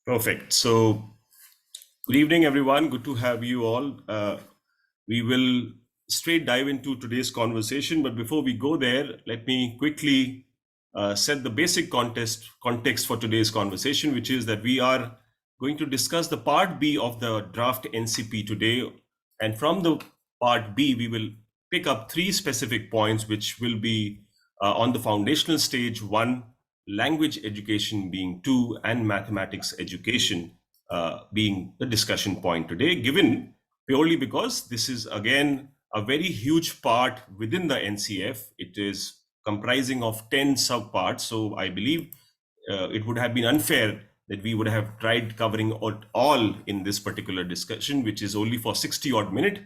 Perfect. So, good evening, everyone. Good to have you all. We will straight dive into today's conversation. But before we go there, let me quickly set the basic context for today's conversation, which is that we are going to discuss the part B of the draft NCP today. And from the part B, we will pick up three specific points, which will be on the foundational stage: one, language education being two, and mathematics education being the discussion point today, given purely because this is again a very huge part within the NCF. It is comprising of 10 subparts. So I believe it would have been unfair that we would have tried covering all in this particular discussion, which is only for 60 odd minutes,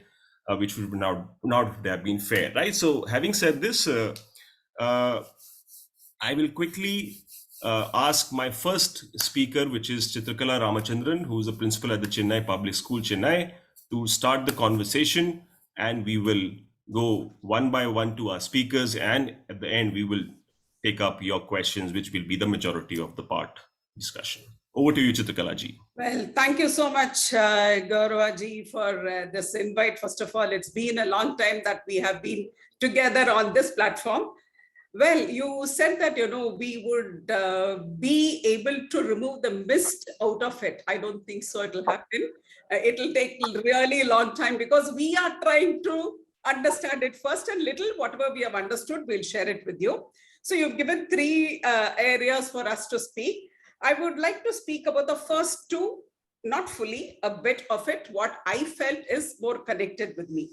which would not have been fair, right? So having said this, I will quickly ask my first speaker, which is Chitrakala Ramachandran, who is a principal at the Chennai Public School, Chennai, to start the conversation. And we will go one by one to our speakers. And at the end, we will take up your questions, which will be the majority of the part discussion. Over to you, Chitrakala ji. Well, thank you so much, Gaurava ji, for this invite. First of all, it's been a long time that we have been together on this platform. Well, you said that, we would be able to remove the mist out of it. I don't think so it'll happen. It'll take a really long time because we are trying to understand it first, and little whatever we have understood, we'll share it with you. So you've given three areas for us to speak. I would like to speak about the first two, not fully, a bit of it, what I felt is more connected with me.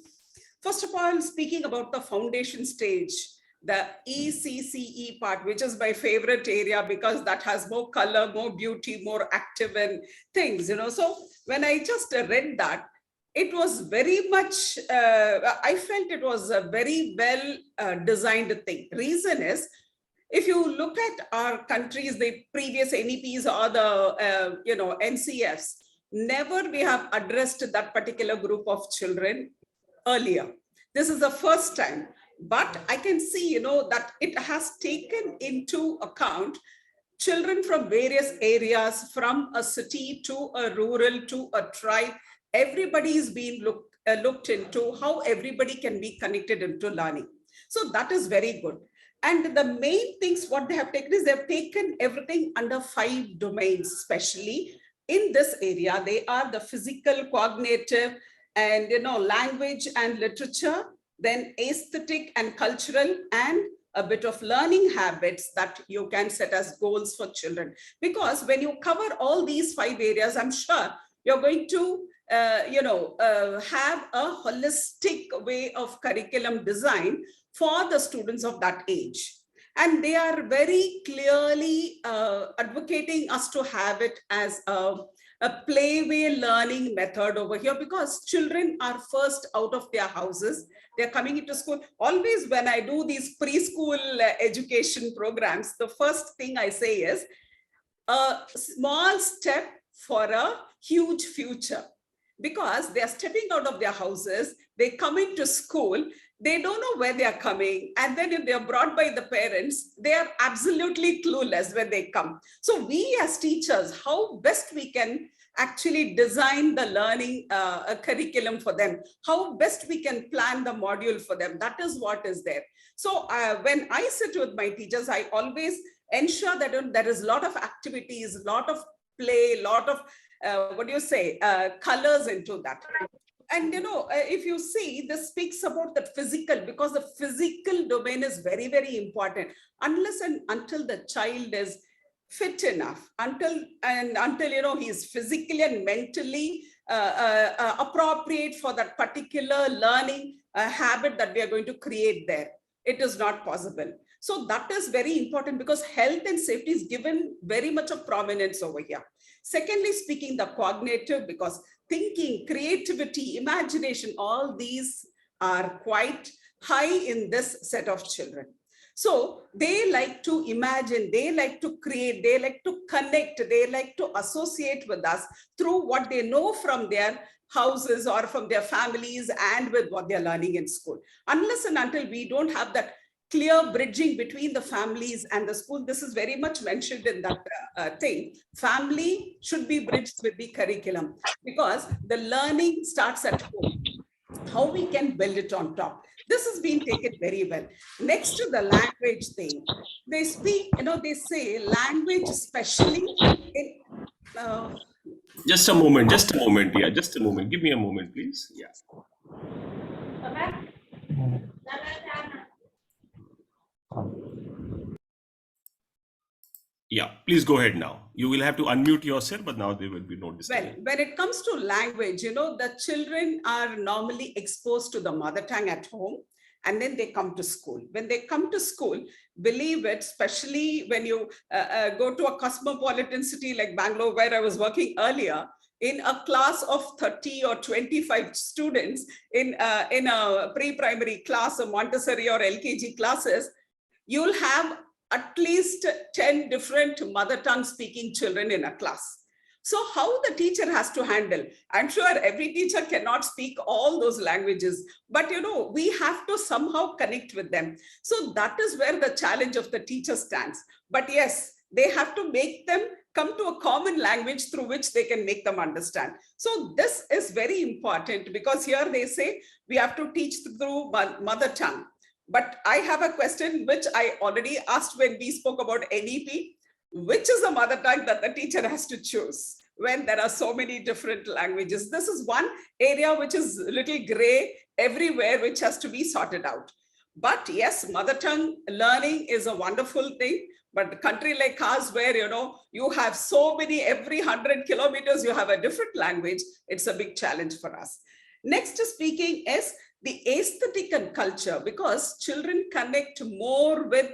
First of all, speaking about the foundation stage, the ECCE part, which is my favorite area because that has more color, more beauty, more active and things, So when I just read that, it was very much, I felt it was a very well designed thing. Reason is, if you look at our countries, the previous NEPs or the, NCFs, never we have addressed that particular group of children earlier. This is the first time. But I can see, that it has taken into account children from various areas, from a city to a rural to a tribe. Everybody is being looked into how everybody can be connected into learning. So that is very good. And the main things what they have taken is they've taken everything under 5 domains, especially in this area. They are the physical, cognitive, and language and literature, then aesthetic and cultural, and a bit of learning habits that you can set as goals for children. Because when you cover all these 5 areas, I'm sure you're going to have a holistic way of curriculum design for the students of that age. And they are very clearly advocating us to have it as a playway learning method over here, because children are first out of their houses. They're coming into school. Always when I do these preschool education programs, the first thing I say is a small step for a huge future, because they're stepping out of their houses, they come into school, they don't know where they're coming. And then if they're brought by the parents, they are absolutely clueless when they come. So we as teachers, how best we can actually design the learning curriculum for them, how best we can plan the module for them. That is what is there. So when I sit with my teachers, I always ensure that there is a lot of activities, a lot of play, a lot of, colors into that. And, if you see, this speaks about the physical, because the physical domain is very, very important. Unless and until the child is fit enough, until he is physically and mentally appropriate for that particular learning habit that we are going to create there, it is not possible. So that is very important, because health and safety is given very much of prominence over here. Secondly, speaking the cognitive, because thinking, creativity, imagination, all these are quite high in this set of children. So they like to imagine, they like to create, they like to connect, they like to associate with us through what they know from their houses or from their families and with what they're learning in school. Unless and until we don't have that clear bridging between the families and the school. This is very much mentioned in that thing. Family should be bridged with the curriculum because the learning starts at home. How we can build it on top. This has been taken very well. Next to the language thing, they speak, they say language, especially in. Just a moment. Yeah, just a moment. Give me a moment, please. Yeah. Yeah, please go ahead now. You will have to unmute yourself, but now there will be no disturbance. Well, when it comes to language, the children are normally exposed to the mother tongue at home, and then they come to school. When they come to school, believe it, especially when you go to a cosmopolitan city like Bangalore, where I was working earlier, in a class of 30 or 25 students in a pre-primary class, or Montessori or LKG classes, you'll have at least 10 different mother tongue speaking children in a class. So how the teacher has to handle, I'm sure every teacher cannot speak all those languages, but we have to somehow connect with them. So that is where the challenge of the teacher stands. But yes, they have to make them come to a common language through which they can make them understand. So this is very important because here they say we have to teach through mother tongue. But I have a question which I already asked when we spoke about NEP. Which is the mother tongue that the teacher has to choose when there are so many different languages? This is one area which is a little gray everywhere, which has to be sorted out. But yes, mother tongue learning is a wonderful thing. But a country like ours, where you have so many, every 100 kilometers, you have a different language, it's a big challenge for us. Next speaking is the aesthetic and culture, because children connect more with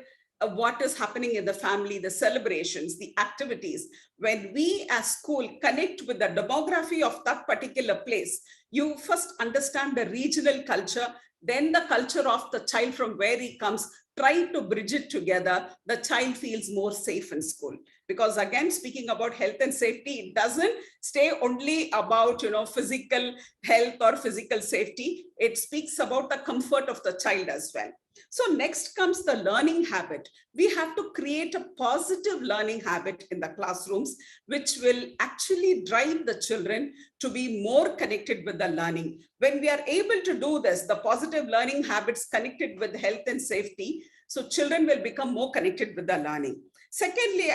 what is happening in the family, the celebrations, the activities. When we as school connect with the demography of that particular place, you first understand the regional culture, then the culture of the child from where he comes, try to bridge it together. The child feels more safe in school. Because again, speaking about health and safety, it doesn't stay only about, physical health or physical safety. It speaks about the comfort of the child as well. So next comes the learning habit. We have to create a positive learning habit in the classrooms, which will actually drive the children to be more connected with the learning. When we are able to do this, the positive learning habits connected with health and safety, so children will become more connected with the learning. Secondly,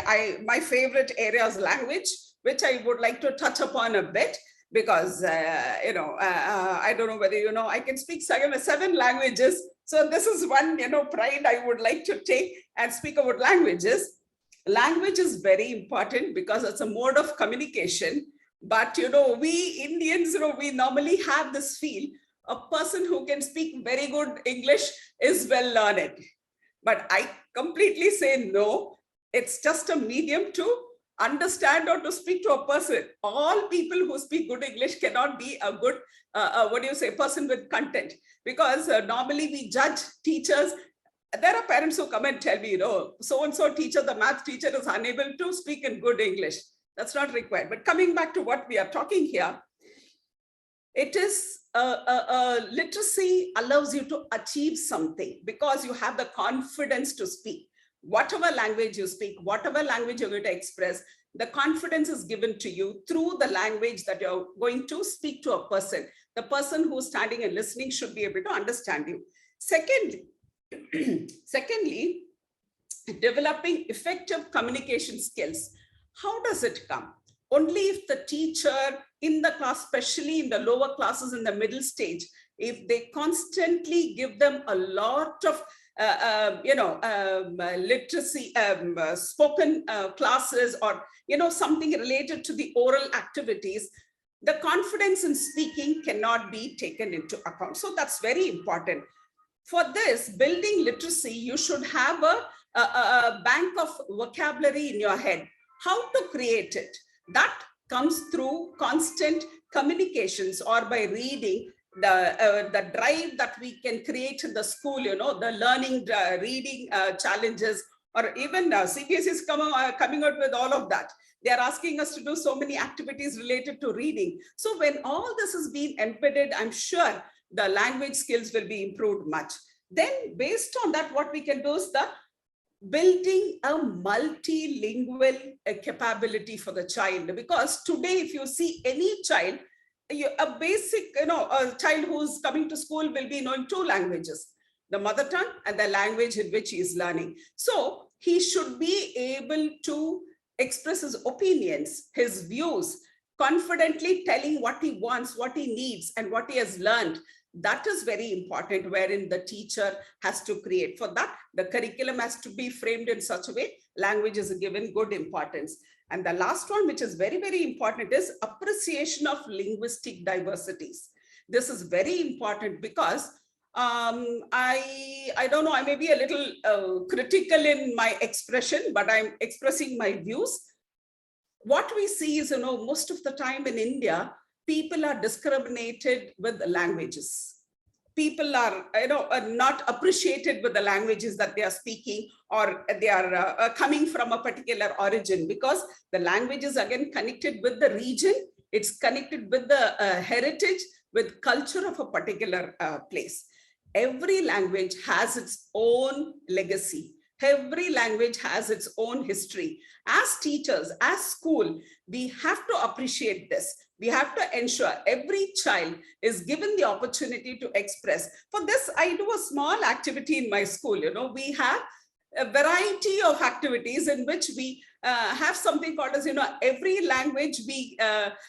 my favorite area is language, which I would like to touch upon a bit. Because, I don't know whether I can speak 7 languages. So this is one, pride I would like to take and speak about languages. Language is very important because it's a mode of communication. But, we Indians, we normally have this feel, a person who can speak very good English is well learned. But I completely say no, it's just a medium to understand or to speak to a person. All people who speak good English cannot be a good, person with content. Because normally we judge teachers. There are parents who come and tell me, so-and-so teacher, the math teacher is unable to speak in good English. That's not required. But coming back to what we are talking here, it is literacy allows you to achieve something because you have the confidence to speak. Whatever language you speak, whatever language you're going to express, the confidence is given to you through the language that you're going to speak to a person. The person who's standing and listening should be able to understand you. Secondly, developing effective communication skills. How does it come? Only if the teacher in the class, especially in the lower classes in the middle stage, if they constantly give them a lot of literacy, spoken classes, or, something related to the oral activities, the confidence in speaking cannot be taken into account. So that's very important. For this, building literacy, you should have a bank of vocabulary in your head. How to create it? That comes through constant communications or by reading. The drive that we can create in the school, the learning, reading challenges, or even CBSE is coming out with all of that. They are asking us to do so many activities related to reading. So when all this is being embedded, I'm sure the language skills will be improved much. Then based on that, what we can do is the building a multilingual capability for the child. Because today, if you see any child, a basic, a child who's coming to school will be knowing 2 languages, the mother tongue and the language in which he is learning. So he should be able to express his opinions, his views, confidently telling what he wants, what he needs, and what he has learned. That is very important, wherein the teacher has to create. For that, the curriculum has to be framed in such a way, language is given good importance. And the last one, which is very, very important, is appreciation of linguistic diversities. This is very important because I don't know, I may be a little critical in my expression, but I'm expressing my views. What we see is, most of the time in India, people are discriminated with languages. People are, not appreciated with the languages that they are speaking, or they are coming from a particular origin, because the language is again connected with the region. It's connected with the heritage, with culture of a particular place. Every language has its own legacy. Every language has its own history. As teachers, as school, we have to appreciate this. We have to ensure every child is given the opportunity to express. For this, I do a small activity in my school. We have a variety of activities in which we have something called as, every language,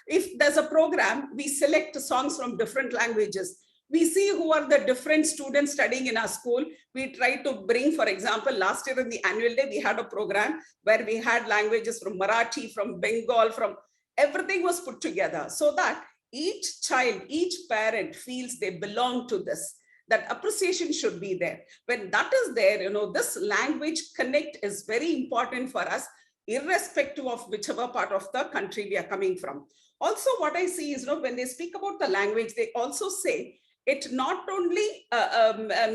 if there's a program, we select songs from different languages. We see who are the different students studying in our school. We try to bring, for example, last year in the annual day, we had a program where we had languages from Marathi, from Bengal, from everything was put together, so that each child, each parent feels they belong to this. That appreciation should be there. When that is there, this language connect is very important for us, irrespective of whichever part of the country we are coming from. Also, what I see is, when they speak about the language, they also say, it not only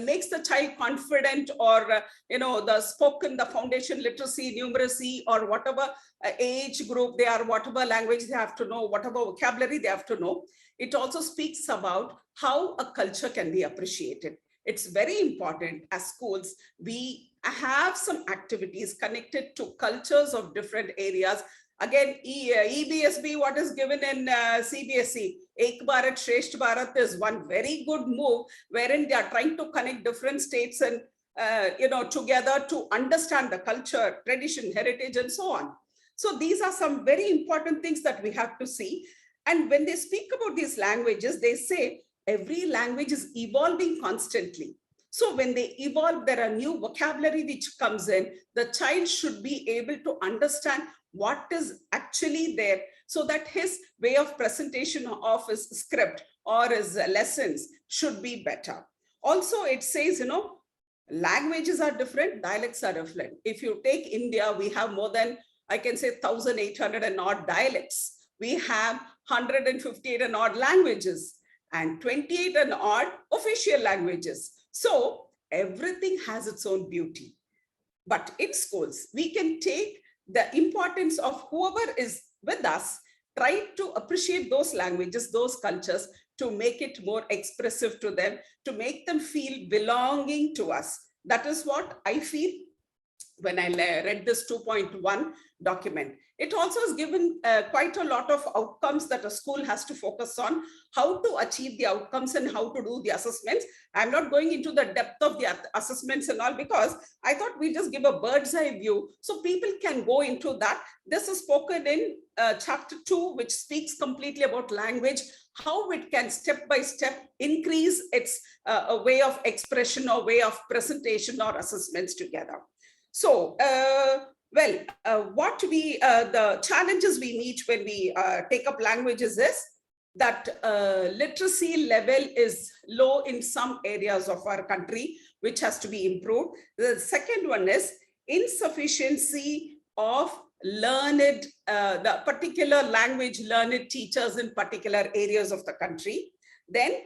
makes the child confident, or the spoken, the foundation literacy, numeracy, or whatever age group they are, whatever language they have to know, whatever vocabulary they have to know. It also speaks about how a culture can be appreciated. It's very important as schools, we have some activities connected to cultures of different areas. Again, EBSB, what is given in CBSE, Ek Bharat, Shresht Bharat is one very good move, wherein they are trying to connect different states and, together to understand the culture, tradition, heritage, and so on. So these are some very important things that we have to see. And when they speak about these languages, they say every language is evolving constantly. So when they evolve, there are new vocabulary which comes in. The child should be able to understand what is actually there, so that his way of presentation of his script or his lessons should be better. Also, it says, languages are different, dialects are different. If you take India, we have more than, I can say, 1,800 and odd dialects. We have 158 and odd languages and 28 and odd official languages. So everything has its own beauty. But in schools, we can take the importance of whoever is with us, try to appreciate those languages, those cultures, to make it more expressive to them, to make them feel belonging to us. That is what I feel when I read this 2.1 document. It also has given quite a lot of outcomes that a school has to focus on, how to achieve the outcomes and how to do the assessments. I'm not going into the depth of the assessments and all, because I thought we just give a bird's eye view so people can go into that. This is spoken in chapter 2, which speaks completely about language, how it can step by step increase its a way of expression or way of presentation or assessments together. So, the challenges we meet when we take up languages is that literacy level is low in some areas of our country, which has to be improved. The second one is insufficiency of learned, the particular language learned teachers in particular areas of the country. Then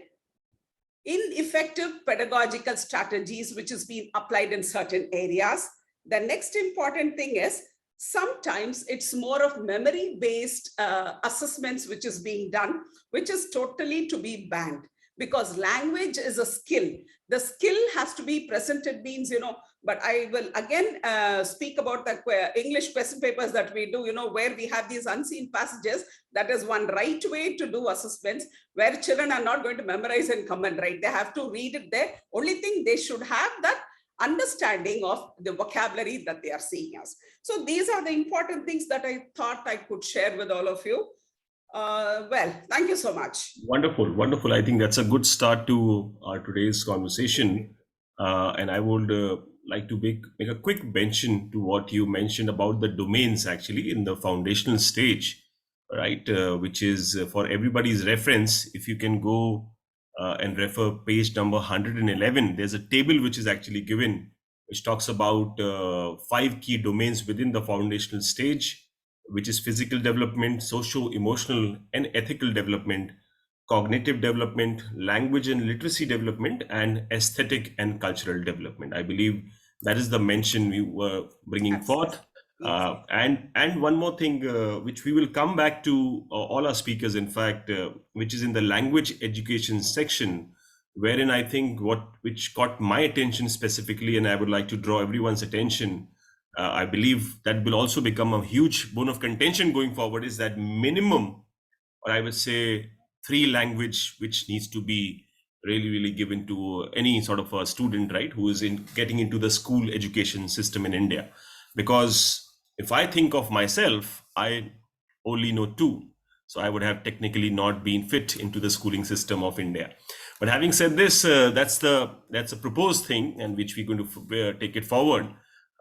ineffective pedagogical strategies, which is being applied in certain areas. The next important thing is sometimes it's more of memory-based assessments which is being done, which is totally to be banned. because language is a skill. The skill has to be presented means, but I will again speak about the English question papers that we do, where we have these unseen passages. That is one right way to do assessments, where children are not going to memorize and come and write. They have to read it there. Only thing they should have that understanding of the vocabulary that they are seeing us. So these are the important things that I thought I could share with all of you. Well, thank you so much. Wonderful, wonderful. I think that's a good start to our today's conversation. And I would like to make a quick mention to what you mentioned about the domains actually in the foundational stage, right? Which is for everybody's reference. If you can go and refer page number 111, there's a table which is actually given, which talks about 5 key domains within the foundational stage, which is physical development, socio-emotional and ethical development, cognitive development, language and literacy development, and aesthetic and cultural development. I believe that is the mention we were bringing forth. And one more thing, which we will come back to all our speakers, in fact, which is in the language education section, wherein I think which caught my attention specifically, and I would like to draw everyone's attention. I believe that will also become a huge bone of contention going forward, is that minimum, or I would say 3 language, which needs to be really given to any sort of a student, right, who is getting into the school education system in India. Because if I think of myself, I only know 2. So I would have technically not been fit into the schooling system of India. But having said this, that's a proposed thing, and which we're going to take it forward.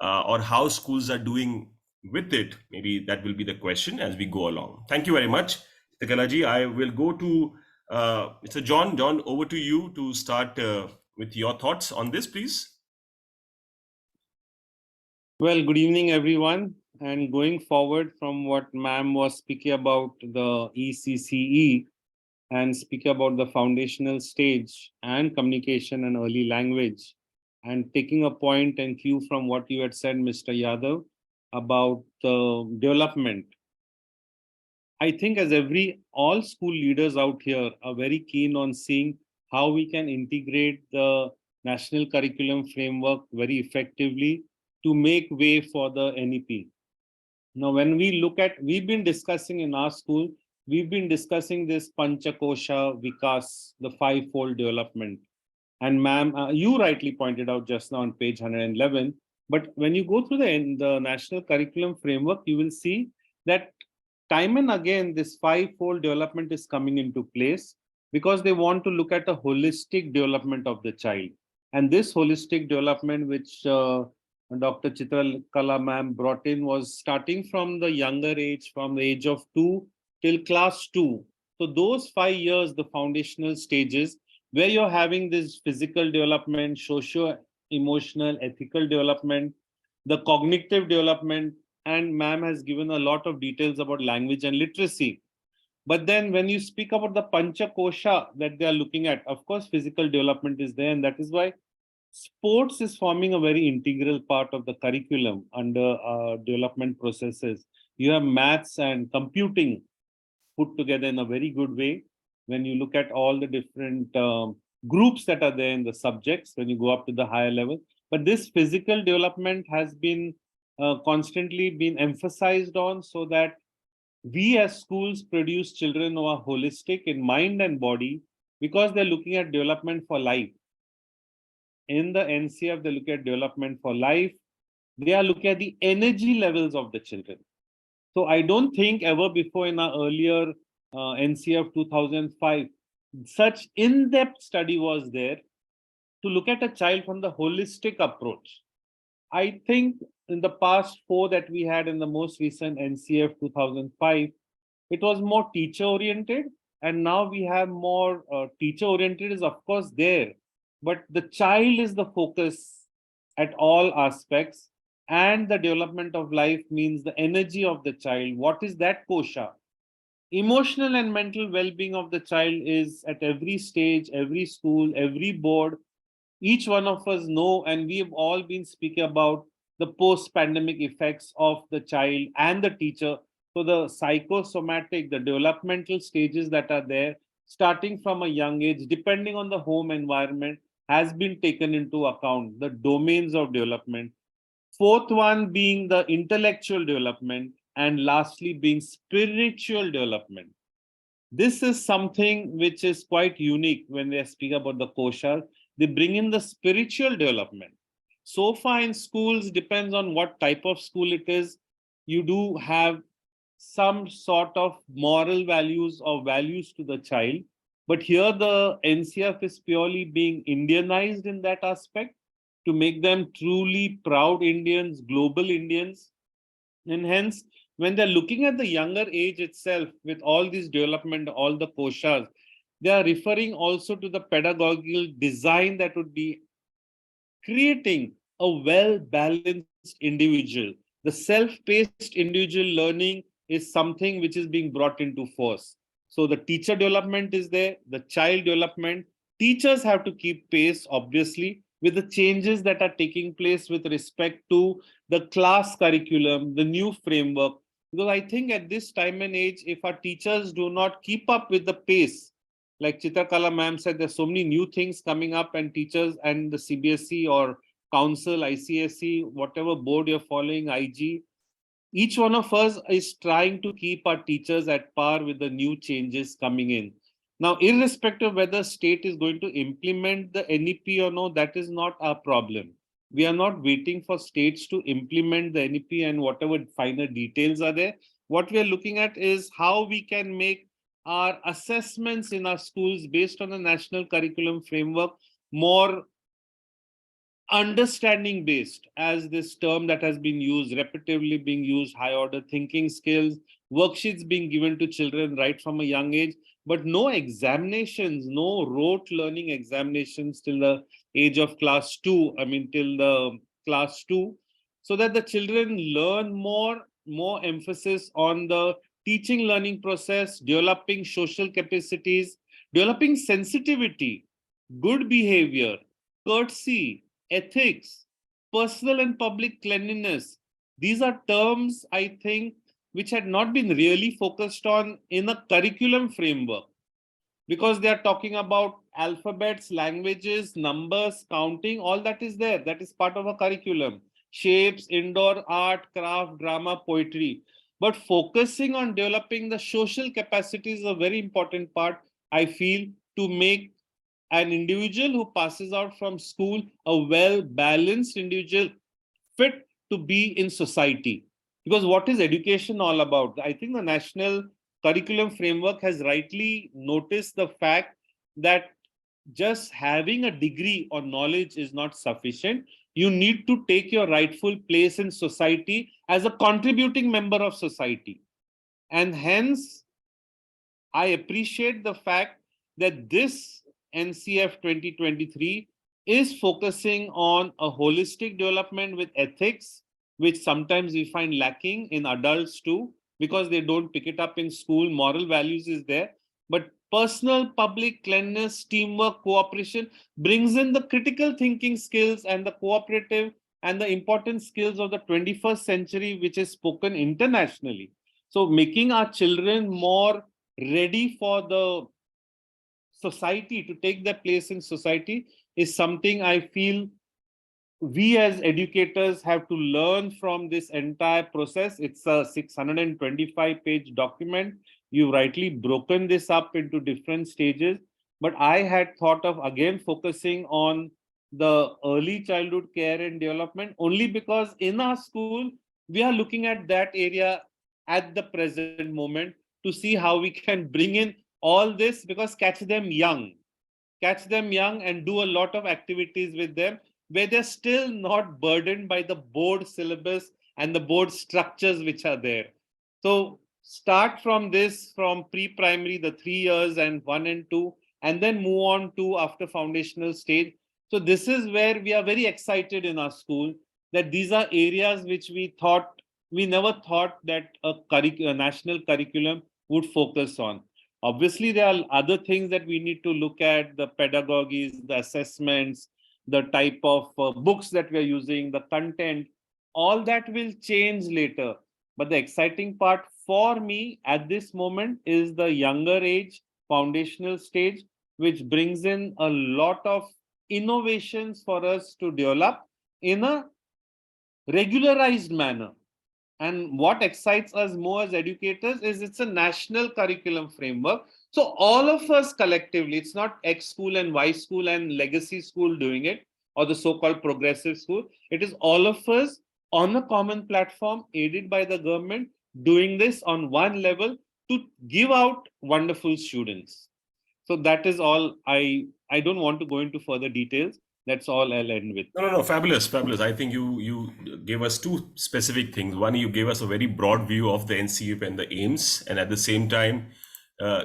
Or how schools are doing with it. Maybe that will be the question as we go along. Thank you very much, Chitrakala. I will go to Mr. John. John, over to you to start with your thoughts on this, please. Well, good evening, everyone. And going forward from what ma'am was speaking about the ECCE and speaking about the foundational stage and communication and early language, and taking a point and cue from what you had said, Mr. Yadav, about the development. I think as all school leaders out here are very keen on seeing how we can integrate the national curriculum framework very effectively to make way for the NEP. Now, when we look at, we've been discussing in our school, we've been discussing this Panchakosha Vikas, the 5-fold development. And ma'am, you rightly pointed out just now on page 111, but when you go through the national curriculum framework, you will see that time and again, this 5-fold development is coming into place because they want to look at a holistic development of the child. And this holistic development, which Dr. Chitrakala ma'am brought in, was starting from the younger age, from the age of 2 till class 2. So those 5 years, the foundational stages, where you're having this physical development, socio-emotional, ethical development, the cognitive development, and ma'am has given a lot of details about language and literacy. But then when you speak about the Panchakosha that they are looking at, of course, physical development is there, and that is why sports is forming a very integral part of the curriculum under development processes. You have maths and computing put together in a very good way. When you look at all the different groups that are there in the subjects, when you go up to the higher level. But this physical development has been constantly been emphasized on, so that we as schools produce children who are holistic in mind and body, because they're looking at development for life. In the NCF, they look at development for life. They are looking at the energy levels of the children. So I don't think ever before in our earlier NCF 2005, such in-depth study was there to look at a child from the holistic approach. I think in the past 4 that we had in the most recent NCF 2005, it was more teacher-oriented, and now we have more teacher-oriented is of course there, but the child is the focus at all aspects, and the development of life means the energy of the child. What is that kosha? Emotional and mental well-being of the child is at every stage, every school, every board. Each one of us know, and we have all been speaking about the post-pandemic effects of the child and the teacher. So the psychosomatic, the developmental stages that are there, starting from a young age, depending on the home environment, has been taken into account, the domains of development. Fourth one being the intellectual development, and lastly being spiritual development. This is something which is quite unique when they speak about the koshas. They bring in the spiritual development. So far in schools, depends on what type of school it is, you do have some sort of moral values or values to the child. But here the NCF is purely being Indianized in that aspect to make them truly proud Indians, global Indians. And hence, when they're looking at the younger age itself with all this development, all the koshas, they are referring also to the pedagogical design that would be creating a well-balanced individual. The self-paced individual learning is something which is being brought into force. So the teacher development is there, the child development. Teachers have to keep pace, obviously, with the changes that are taking place with respect to the class curriculum, the new framework. Because I think at this time and age, if our teachers do not keep up with the pace, like Chitrakala ma'am said, there's so many new things coming up, and teachers and the CBSE or council, ICSE, whatever board you're following, IG, each one of us is trying to keep our teachers at par with the new changes coming in. Now, irrespective of whether state is going to implement the NEP or no, that is not our problem. We are not waiting for states to implement the NEP and whatever finer details are there. What we are looking at is how we can make our assessments in our schools based on the national curriculum framework more understanding based, as this term that has been used, repetitively being used, high order thinking skills, worksheets being given to children right from a young age, but no examinations, no rote learning examinations till the age of class 2, till the class 2, so that the children learn more emphasis on the teaching learning process, developing social capacities, developing sensitivity, good behavior, courtesy, ethics, personal and public cleanliness. These are terms, I think, which had not been really focused on in a curriculum framework, because they are talking about alphabets, languages, numbers, counting, all that is there. That is part of a curriculum. Shapes, indoor art, craft, drama, poetry. But focusing on developing the social capacities is a very important part, I feel, to make an individual who passes out from school a well-balanced individual fit to be in society. Because what is education all about? I think the national curriculum framework has rightly noticed the fact that just having a degree or knowledge is not sufficient. You need to take your rightful place in society as a contributing member of society. And hence, I appreciate the fact that this NCF 2023 is focusing on a holistic development with ethics, which sometimes we find lacking in adults too, because they don't pick it up in school. Moral values is there, but personal, public, cleanliness, teamwork, cooperation brings in the critical thinking skills and the cooperative and the important skills of the 21st century, which is spoken internationally. So making our children more ready for the society, to take their place in society, is something I feel we as educators have to learn from this entire process. It's a 625-page document. You've rightly broken this up into different stages, but I had thought of again focusing on the early childhood care and development, only because in our school, we are looking at that area at the present moment to see how we can bring in all this, because catch them young and do a lot of activities with them where they're still not burdened by the board syllabus and the board structures which are there. So start from this, from pre-primary, the 3 years and 1 and 2, and then move on to after foundational stage. So this is where we are very excited in our school, that these are areas which we never thought that a national curriculum would focus on. Obviously, there are other things that we need to look at, the pedagogies, the assessments, the type of books that we are using, the content, all that will change later. But the exciting part for me at this moment is the younger age foundational stage, which brings in a lot of innovations for us to develop in a regularized manner. And what excites us more as educators is it's a national curriculum framework. So all of us collectively, it's not X school and Y school and legacy school doing it, or the so-called progressive school. It is all of us on a common platform, aided by the government, doing this on one level to give out wonderful students. So that is all. I don't want to go into further details. That's all I'll end with. No, fabulous, fabulous. I think you gave us two specific things. One, you gave us a very broad view of the NCF and the aims, and at the same time,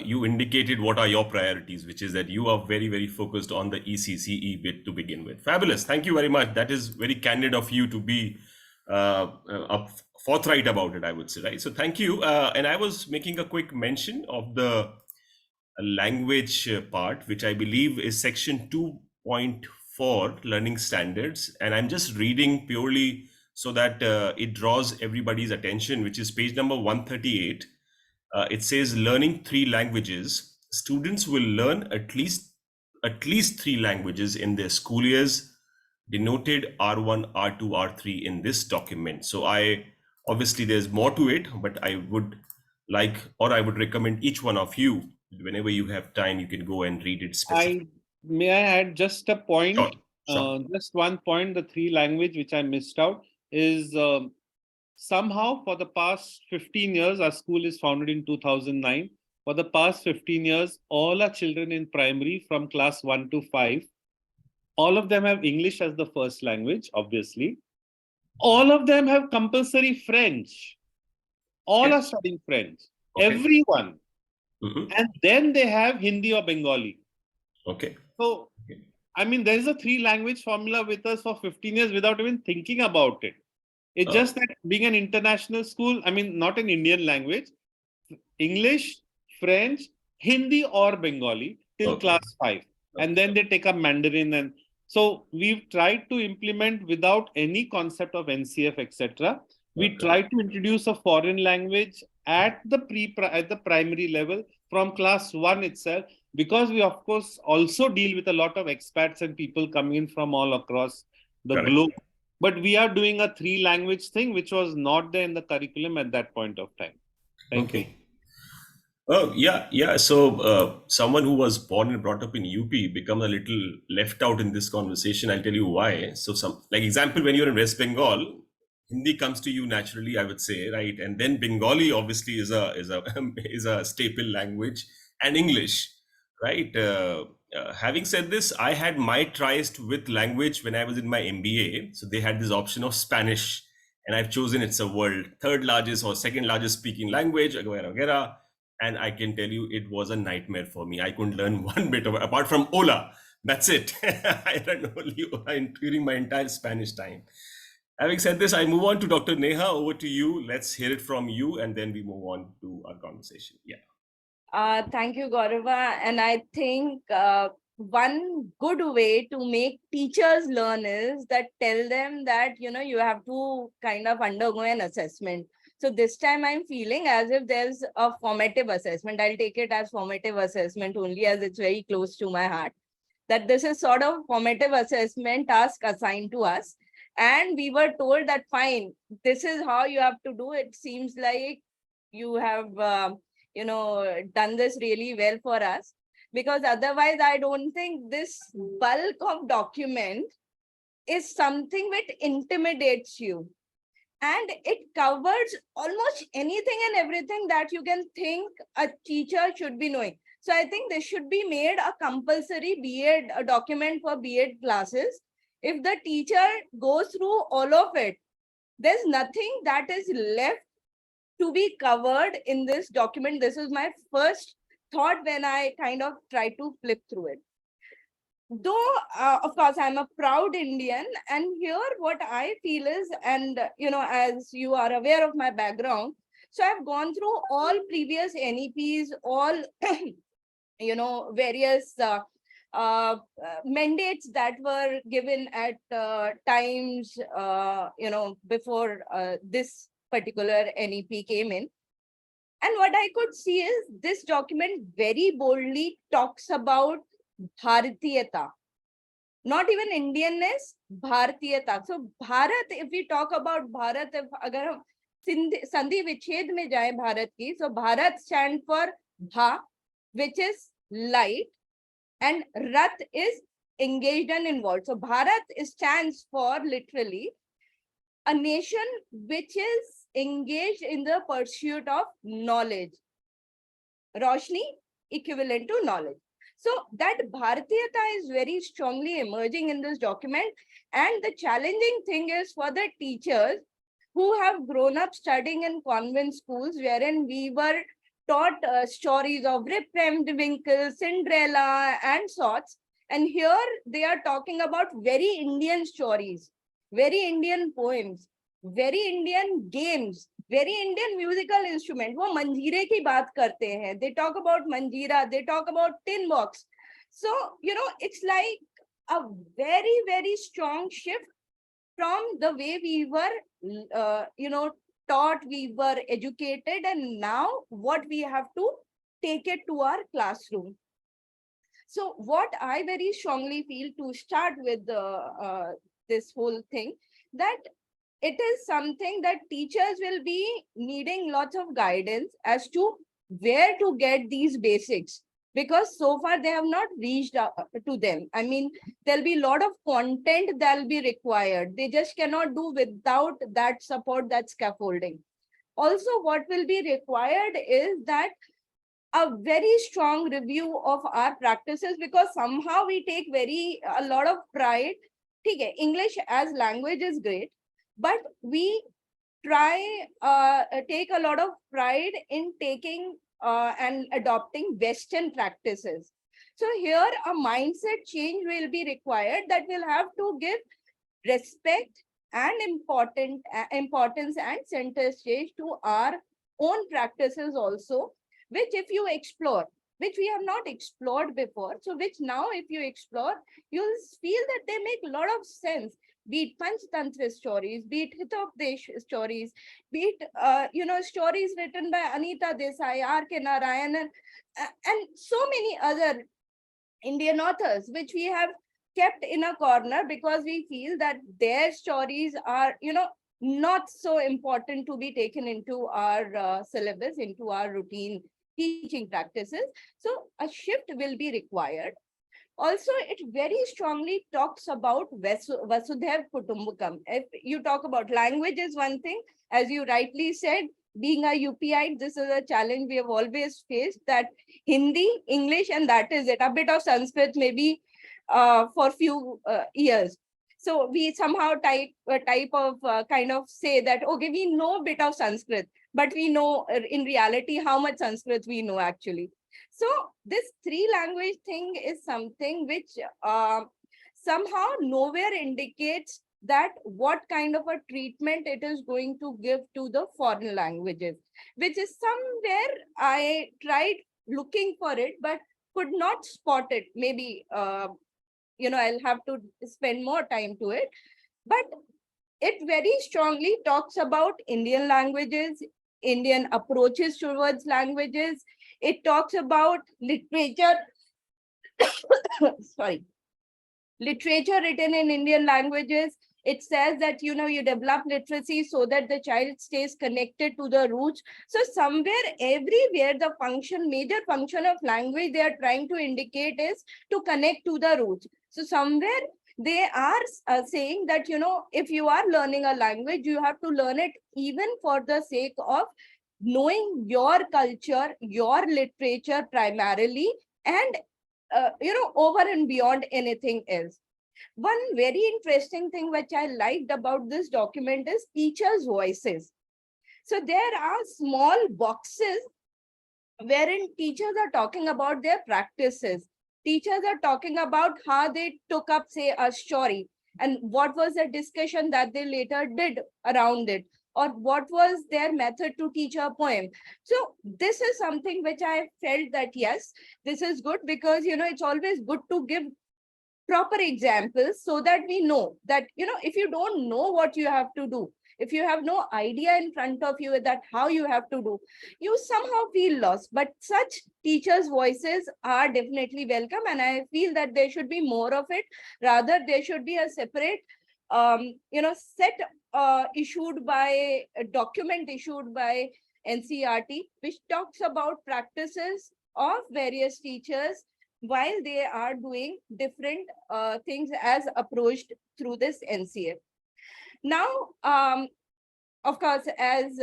you indicated what are your priorities, which is that you are very, very focused on the ECCE bit to begin with. Fabulous. Thank you very much. That is very candid of you to be forthright about it, I would say, right? So thank you. And I was making a quick mention of the language part, which I believe is section 2.4 learning standards. And I'm just reading purely so that it draws everybody's attention, which is page number 138. It says learning 3 languages. Students will learn at least 3 languages in their school years, denoted R1, R2, R3 in this document. So obviously there's more to it, but I would recommend each one of you, whenever you have time, you can go and read it specifically. May I add just a point? Sure. Just one point, the 3 language which I missed out is somehow for the past 15 years, our school is founded in 2009. For the past 15 years, all our children in primary from class 1 to 5, all of them have English as the first language, obviously. All of them have compulsory French. All are studying French. Okay. Everyone. Mm-hmm. And then they have Hindi or Bengali. Okay. So, I mean, there is a 3 language formula with us for 15 years without even thinking about it. It's just that being an international school, I mean, not an Indian language, English, French, Hindi or Bengali till class 5. And then they take up Mandarin. And so we've tried to implement without any concept of NCF, etc. We tried to introduce a foreign language at the primary level from class 1 itself, because we of course also deal with a lot of expats and people coming in from all across the globe. But we are doing a 3 language thing, which was not there in the curriculum at that point of time. Thank you. Oh, yeah. So someone who was born and brought up in UP become a little left out in this conversation. I'll tell you why. So example, when you're in West Bengal, Hindi comes to you naturally, I would say, right? And then Bengali obviously is a staple language, and English, right? Having said this, I had my tries with language when I was in my MBA. So they had this option of Spanish, and I've chosen it's a world 3rd largest or 2nd largest speaking language, and I can tell you it was a nightmare for me. I couldn't learn one bit of it, apart from hola. That's it. I learned only hola during my entire Spanish time. Having said this, I move on to Dr. Neha. Over to you. Let's hear it from you, and then we move on to our conversation. Yeah. Thank you, Gaurava. And I think one good way to make teachers learn is that tell them that, you have to kind of undergo an assessment. So this time I'm feeling as if there's a formative assessment. I'll take it as formative assessment only, as it's very close to my heart. That this is sort of formative assessment task assigned to us. And we were told that, fine, this is how you have to do it. It seems like you have, done this really well for us, because otherwise I don't think this bulk of document is something which intimidates you. And it covers almost anything and everything that you can think a teacher should be knowing. So I think this should be made a compulsory a document for B.Ed classes. If the teacher goes through all of it, there's nothing that is left to be covered in this document. This is my first thought when I kind of try to flip through it. Though, of course, I'm a proud Indian, and here what I feel is, and, as you are aware of my background, so I've gone through all previous NEPs, all, various mandates that were given at times, before this particular NEP came in. And what I could see is this document very boldly talks about Bharatiyata, not even Indianness, Bharatiyata. So Bharat, if we talk about Bharat, if agar hum Sandhi Vichhed mein jaye Bharat ki, so Bharat stand for Bha, which is light, and Rat is engaged and involved. So Bharat stands for literally a nation which is engaged in the pursuit of knowledge. Roshni, equivalent to knowledge. So that Bharatiyata is very strongly emerging in this document. And the challenging thing is for the teachers who have grown up studying in convent schools, wherein we were taught stories of Rip Van Winkle, Cinderella, and sorts. And here they are talking about very Indian stories, very Indian poems, very Indian games, very Indian musical instrument. वो मंजीरे की बात करते हैं. They talk about manjeera, they talk about tin box. So, it's like a very, very strong shift from the way we were, taught, we were educated, and now what we have to take it to our classroom. So what I very strongly feel to start with this whole thing, that it is something that teachers will be needing lots of guidance as to where to get these basics, because so far they have not reached out to them. I mean, there'll be a lot of content that'll be required. They just cannot do without that support, that scaffolding. Also, what will be required is that a very strong review of our practices, because somehow we take a lot of pride. Okay, English as language is great, but we try take a lot of pride in taking and adopting Western practices. So here a mindset change will be required, that will have to give respect and importance and center stage to our own practices also, which if you explore, which we have not explored before, so which now if you explore, you'll feel that they make a lot of sense. Be it Panchtantra stories, be it Hitopdesh stories, be it stories written by Anita Desai, R.K. Narayanan, and so many other Indian authors, which we have kept in a corner because we feel that their stories are, not so important to be taken into our syllabus, into our routine teaching practices. So a shift will be required. Also, it very strongly talks about Vasudhaiv Kutumbakam. If you talk about language is one thing, as you rightly said, being a UPI, this is a challenge we have always faced, that Hindi, English, and that is it. A bit of Sanskrit maybe for few years. So we somehow kind of say that, okay, we know a bit of Sanskrit, but we know in reality how much Sanskrit we know actually. So this 3-language thing is something which somehow nowhere indicates that what kind of a treatment it is going to give to the foreign languages, which is somewhere I tried looking for it, but could not spot it. Maybe, I'll have to spend more time to it. But it very strongly talks about Indian languages, Indian approaches towards languages. It talks about literature, literature written in Indian languages. It says that, you develop literacy so that the child stays connected to the roots. So somewhere, everywhere, the major function of language they are trying to indicate is to connect to the roots. So somewhere they are saying that, if you are learning a language, you have to learn it even for the sake of knowing your culture, your literature primarily, and over and beyond anything else. One very interesting thing which I liked about this document is teachers' voices. So there are small boxes wherein teachers are talking about their practices. Teachers are talking about how they took up, say, a story, and what was the discussion that they later did around it, or what was their method to teach a poem. So this is something which I felt that, yes, this is good, because, it's always good to give proper examples so that we know that, if you don't know what you have to do, if you have no idea in front of you that how you have to do, you somehow feel lost. But such teachers' voices are definitely welcome, and I feel that there should be more of it. Rather, there should be a separate set issued by a document issued by NCERT, which talks about practices of various teachers while they are doing different things as approached through this NCF. Now, of course, as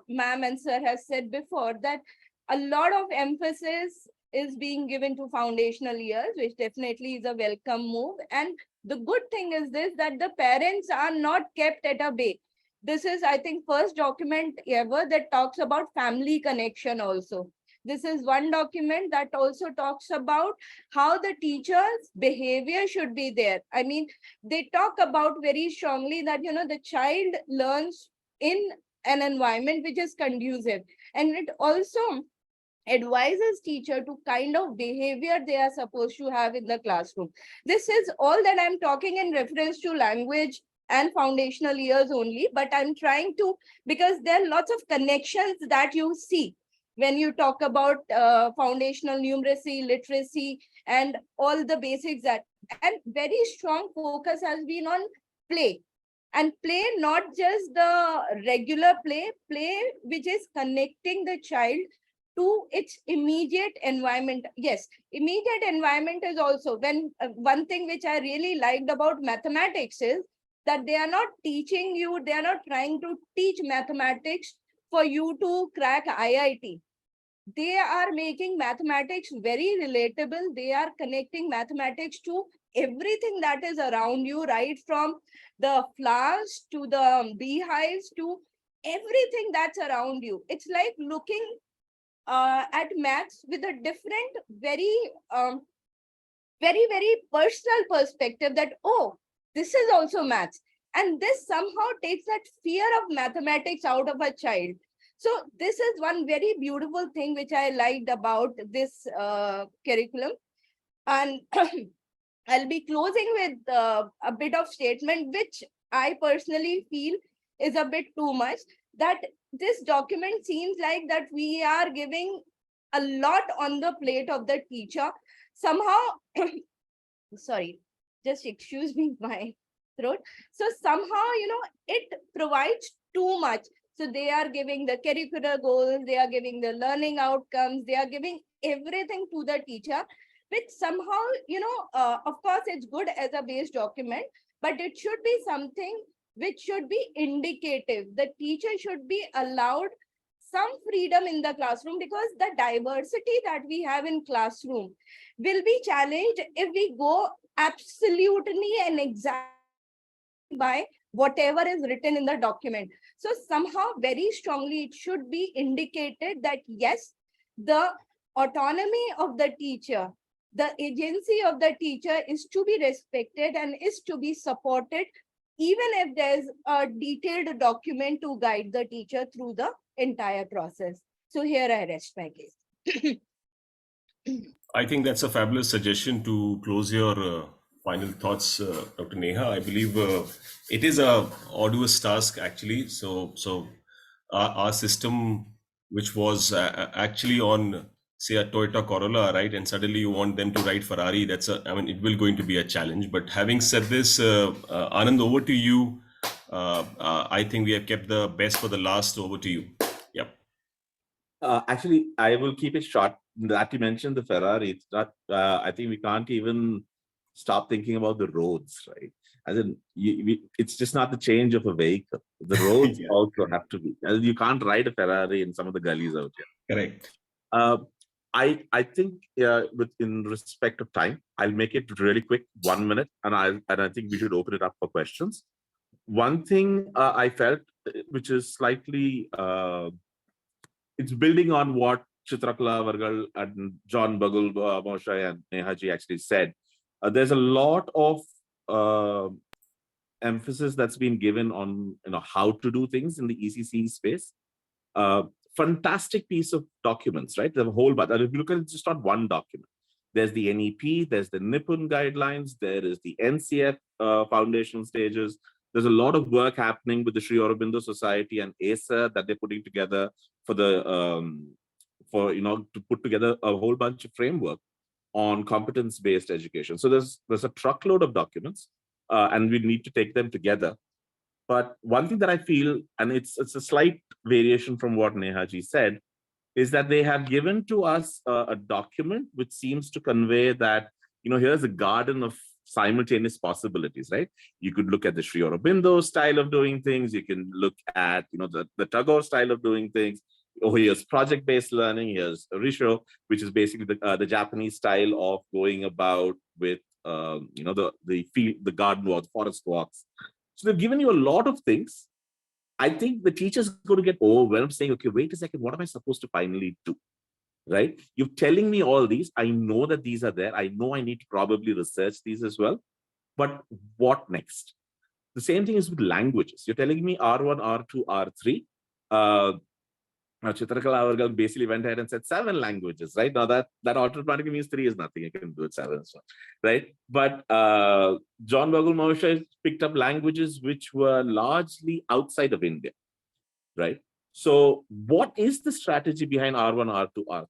ma'am and sir has said before, that a lot of emphasis is being given to foundational years, which definitely is a welcome move. And the good thing is this, that the parents are not kept at a bay. This is, I think, first document ever that talks about family connection also. This is one document that also talks about how the teacher's behavior should be there. I mean, they talk about very strongly that, the child learns in an environment which is conducive. And it also advises teacher to kind of behavior they are supposed to have in the classroom. This is all that I'm talking in reference to language and foundational years only, but I'm trying to, because there are lots of connections that you see when you talk about foundational numeracy, literacy, and all the basics that, and very strong focus has been on play. And play, not just the regular play which is connecting the child to its immediate environment. Yes, immediate environment is also when one thing which I really liked about mathematics is that they are not teaching you, they are not trying to teach mathematics for you to crack IIT. They are making mathematics very relatable. They are connecting mathematics to everything that is around you, right from the flowers to the beehives to everything that's around you. It's like looking at maths with a different, very personal perspective that, oh, this is also maths. And this somehow takes that fear of mathematics out of a child. So this is one very beautiful thing which I liked about this curriculum. And I'll be closing with a bit of statement, which I personally feel is a bit too much, that this document seems like that we are giving a lot on the plate of the teacher. Somehow, sorry, just excuse me, my throat. So somehow, it provides too much. So they are giving the curricular goals, they are giving the learning outcomes, they are giving everything to the teacher, which somehow, of course, it's good as a base document, but it should be something which should be indicative. The teacher should be allowed some freedom in the classroom, because the diversity that we have in classroom will be challenged if we go absolutely and exactly by whatever is written in the document. So somehow very strongly it should be indicated that yes, the autonomy of the teacher, the agency of the teacher is to be respected and is to be supported, even if there's a detailed document to guide the teacher through the entire process. So here I rest my case. I think that's a fabulous suggestion to close your final thoughts, Dr. Neha. I believe it is a arduous task actually. So our system, which was actually on, say, a Toyota Corolla, right, and suddenly you want them to ride Ferrari, it will going to be a challenge. But having said this, Anand, over to you. I think we have kept the best for the last. Over to you. Yep. Actually, I will keep it short. That you mentioned the Ferrari, it's not. I think we can't even stop thinking about the roads, right? As in, it's just not the change of a vehicle. The roads Yeah. also have to be. You can't ride a Ferrari in some of the gullies out here. Correct. I think in respect of time, I'll make it really quick, 1 minute, and I think we should open it up for questions. One thing I felt, which is slightly, it's building on what Chitrakala, Vargal, and John, Bagul, Moshe, and Neha ji actually said. There's a lot of emphasis that's been given on how to do things in the ECC space. Fantastic piece of documents, right? The whole, but if you look at it, it's just not one document. There's the NEP, there's the Nipun guidelines, there is the NCF foundational stages, There's a lot of work happening with the Sri Aurobindo Society and ASA that they're putting together for to put together a whole bunch of framework on competence-based education. So there's a truckload of documents, and we need to take them together. But one thing that I feel, and it's a slight variation from what Neha ji said, is that they have given to us a document which seems to convey that, here's a garden of simultaneous possibilities, right? You could look at the Sri Aurobindo style of doing things. You can look at, the Tagore style of doing things. Oh, here's project-based learning. Here's Risho, which is basically the Japanese style of going about with, the field, the garden walks, forest walks. So they've given you a lot of things. I think the teacher's going to get overwhelmed saying, okay, wait a second, what am I supposed to finally do? Right? You're telling me all these. I know that these are there. I know I need to probably research these as well. But what next? The same thing is with languages. You're telling me R1, R2, R3. Chitrakala basically went ahead and said 7 languages, right? Now that automatically means 3 is nothing. You can do it 7 as well, right? But John Bagul Maharshya picked up languages which were largely outside of India, right? So what is the strategy behind R1, R2, R3?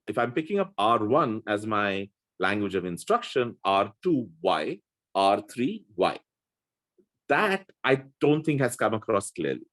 If I'm picking up R1 as my language of instruction, R2, why? R3, why? That I don't think has come across clearly.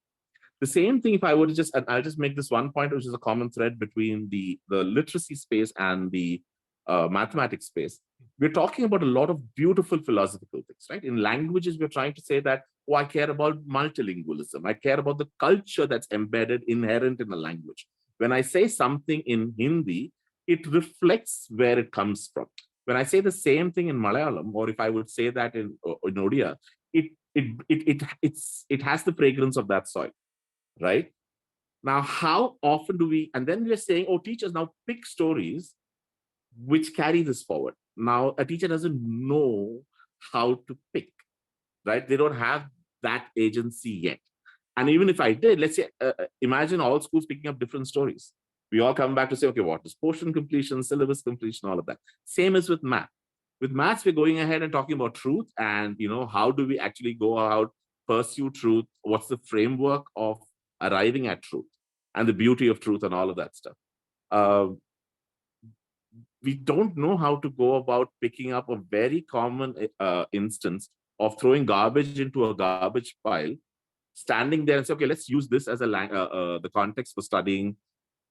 The same thing, if I were to just, and I'll just make this one point, which is a common thread between the literacy space and the mathematics space. We're talking about a lot of beautiful philosophical things, right? In languages, we're trying to say that, oh, I care about multilingualism. I care about the culture that's embedded, inherent in the language. When I say something in Hindi, it reflects where it comes from. When I say the same thing in Malayalam, or if I would say that in Odia, it has the fragrance of that soil. Right? Now, how often do we, and then we're saying, oh, teachers now pick stories which carry this forward. Now, a teacher doesn't know how to pick, right? They don't have that agency yet. And even if I did, let's say, imagine all schools picking up different stories. We all come back to say, okay, what is portion completion, syllabus completion, all of that. Same as with math. With maths, we're going ahead and talking about truth and, how do we actually go out, pursue truth? What's the framework of arriving at truth and the beauty of truth and all of that stuff. We don't know how to go about picking up a very common instance of throwing garbage into a garbage pile, standing there and say, okay, let's use this as the context for studying,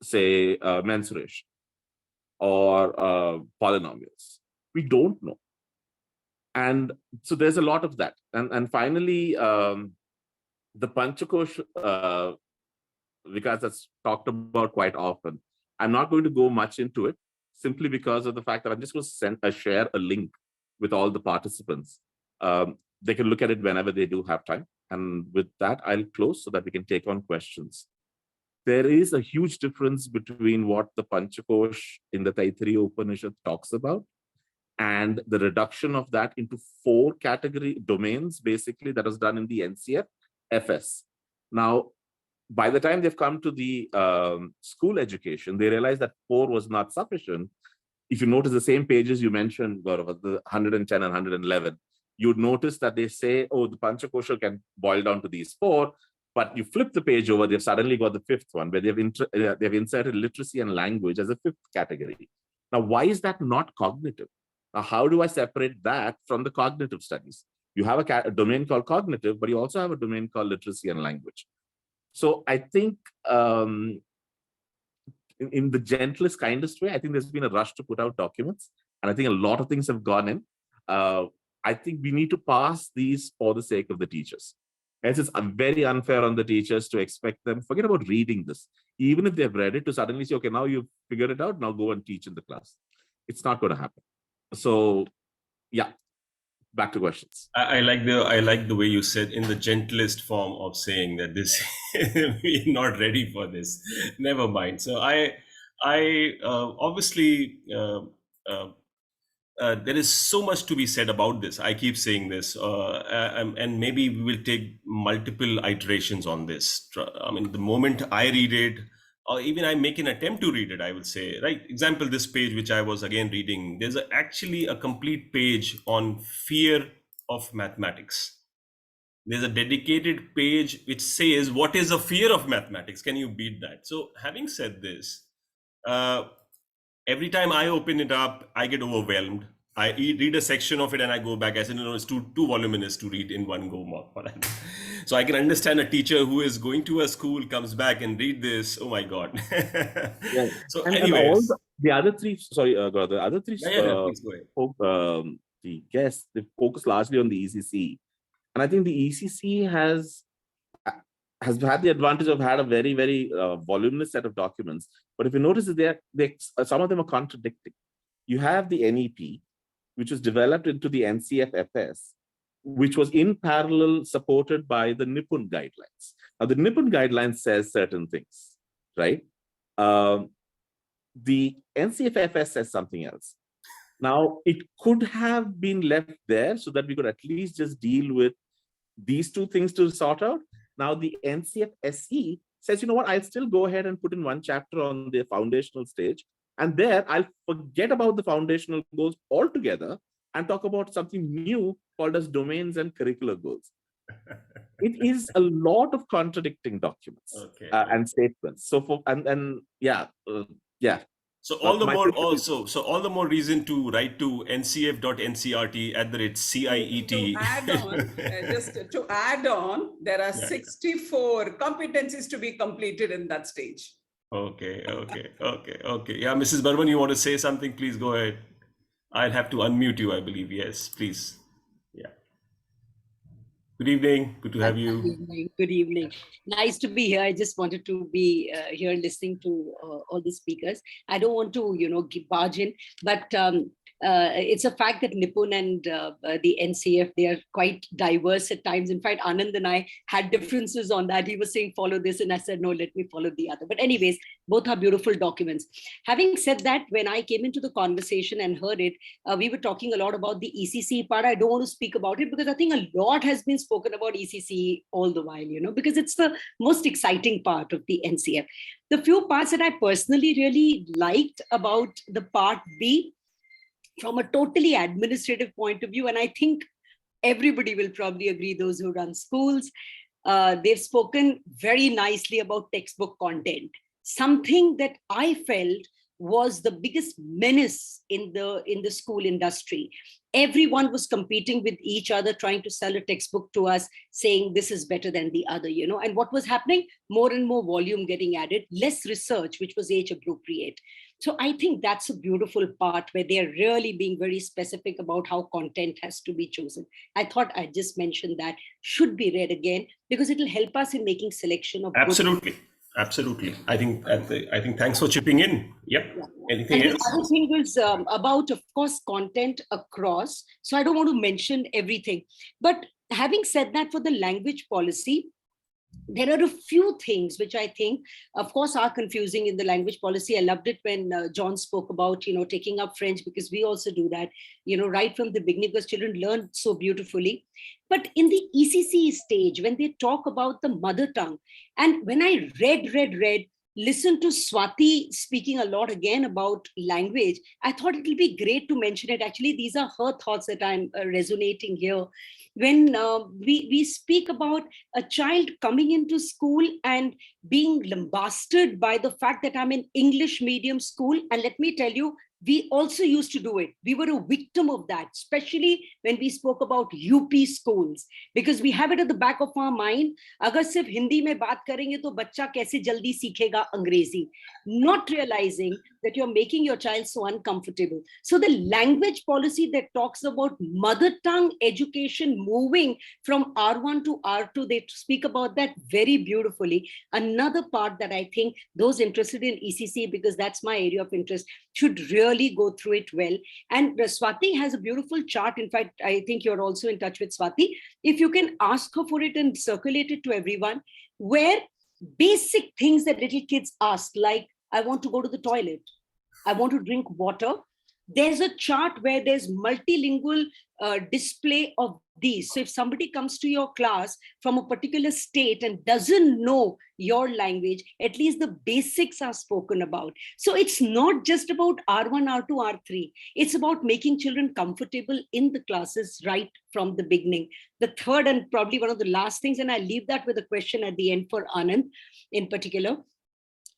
say, mensuration or polynomials. We don't know. And so there's a lot of that. And finally, the Panchakosh, because that's talked about quite often. I'm not going to go much into it simply because of the fact that I'm just going to share a link with all the participants. They can look at it whenever they do have time. And with that, I'll close so that we can take on questions. There is a huge difference between what the Panchakosh in the Taittiriya Upanishad talks about and the reduction of that into 4 category domains, basically, that was done in the NCF FS. Now, by the time they've come to the school education, they realized that 4 was not sufficient. If you notice the same pages you mentioned, Gaurava, the 110 and 111, you'd notice that they say, oh, the Panchakosha can boil down to these 4, but you flip the page over, they've suddenly got the 5th one, where they've inserted literacy and language as a 5th category. Now, why is that not cognitive? Now, how do I separate that from the cognitive studies? You have a domain called cognitive, but you also have a domain called literacy and language. So I think in the gentlest, kindest way, I think there's been a rush to put out documents. And I think a lot of things have gone in. I think we need to pass these for the sake of the teachers. And it's very unfair on the teachers to expect them, forget about reading this. Even if they've read it, to suddenly say, okay, now you've figured it out, now go and teach in the class. It's not going to happen. So yeah, back to questions. I like the way you said, in the gentlest form of saying that this we're not ready for this. Never mind. So I obviously there is so much to be said about this. I keep saying this, and maybe we will take multiple iterations on this. I mean, the moment I read it, or even I make an attempt to read it, I would say, right? Example, this page, which I was again reading, there's actually a complete page on fear of mathematics. there's a dedicated page which says, what is a fear of mathematics? Can you beat that? So having said this, every time I open it up, I get overwhelmed. I read a section of it and I go back. I said, no, it's too voluminous to read in one go. So I can understand a teacher who is going to a school, comes back and read this. Oh my God. Yeah. So And all anyways. the other three, sorry, Gaurav, the other three Please go ahead. the guests, they focus largely on the ECC. And I think the ECC has had the advantage of had a very, very voluminous set of documents. But if you notice, some of them are contradicting. You have the NEP, which was developed into the NCF-FS, which was in parallel supported by the Nippon guidelines. Now, the Nippon guidelines says certain things, right? The NCF-FS says something else. Now, it could have been left there so that we could at least just deal with these two things to sort out. Now, the NCF-SE says, you know what, I'll still go ahead and put in one chapter on the foundational stage. And there, I'll forget about the foundational goals altogether and talk about something new called as domains and curricular goals. It is a lot of contradicting documents and statements. So yeah. So all the more reason to write to ncf.ncrt@CIET. To add on, there are 64 competencies to be completed in that stage. Okay. Yeah, Mrs. Barman, you want to say something? Please go ahead. I'll have to unmute you, I believe. Yes, please. Yeah. Good evening. Good to have you. Good evening. Nice to be here. I just wanted to be here listening to all the speakers. I don't want to, barge in, but it's a fact that Nippon and the NCF, they are quite diverse at times. In fact, Anand and I had differences on that. He was saying, follow this. And I said, no, let me follow the other. But anyways, both are beautiful documents. Having said that, when I came into the conversation and heard it, we were talking a lot about the ECC part. I don't want to speak about it because I think a lot has been spoken about ECC all the while, because it's the most exciting part of the NCF. The few parts that I personally really liked about the part B, from a totally administrative point of view, and I think everybody will probably agree, those who run schools, they've spoken very nicely about textbook content. Something that I felt was the biggest menace in the school industry. Everyone was competing with each other, trying to sell a textbook to us, saying this is better than the other, and what was happening? More and more volume getting added, less research, which was age appropriate. So I think that's a beautiful part where they're really being very specific about how content has to be chosen. I thought I'd just mention that should be read again because it'll help us in making selection of Absolutely. I think thanks for chipping in. Yep. Yeah. Anything else? The other thing was about, of course, content across. So I don't want to mention everything. But having said that, for the language policy, there are a few things which I think, of course, are confusing in the language policy. I loved it when John spoke about, taking up French, because we also do that, right from the beginning, because children learn so beautifully. But in the ECC stage, when they talk about the mother tongue, and when I read, listen to Swati speaking a lot again about language, I thought it will be great to mention it. Actually, these are her thoughts that I'm resonating here. When we speak about a child coming into school and being lambasted by the fact that I'm in English medium school, and let me tell you, we also used to do it. We were a victim of that, especially when we spoke about UP schools, because we have it at the back of our mind. Agar sirf Hindi mein baat karenge to bachcha kaise jaldi seekhega Angrezi, not realizing that you're making your child so uncomfortable. So the language policy that talks about mother tongue education moving from R1 to R2, they speak about that very beautifully. Another part that I think those interested in ECC, because that's my area of interest, should really go through it well. And Swati has a beautiful chart. In fact, I think you're also in touch with Swati. If you can ask her for it and circulate it to everyone, where basic things that little kids ask, like, I want to go to the toilet, I want to drink water, there's a chart where there's multilingual display of these. So if somebody comes to your class from a particular state and doesn't know your language, at least the basics are spoken about. So it's not just about R1, R2, R3. It's about making children comfortable in the classes right from the beginning. The third and probably one of the last things, and I leave that with a question at the end for Anand in particular,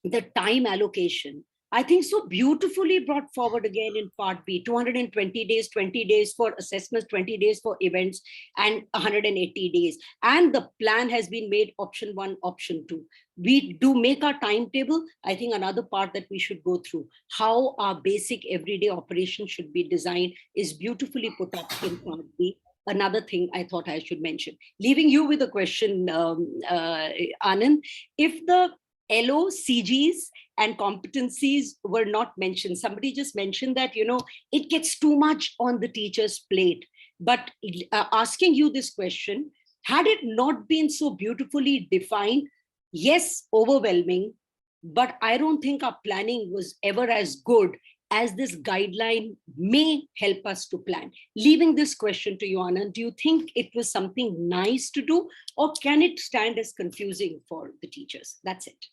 the time allocation. I think so beautifully brought forward again in part B, 220 days, 20 days for assessments, 20 days for events, and 180 days. And the plan has been made option 1, option 2. We do make our timetable. I think another part that we should go through, how our basic everyday operation should be designed, is beautifully put up in part B. Another thing I thought I should mention. Leaving you with a question, Anand, if the LO, CGs and competencies were not mentioned. Somebody just mentioned that, it gets too much on the teacher's plate. But asking you this question, had it not been so beautifully defined, yes, overwhelming, but I don't think our planning was ever as good as this guideline may help us to plan. Leaving this question to you, Anand, do you think it was something nice to do, or can it stand as confusing for the teachers? That's it.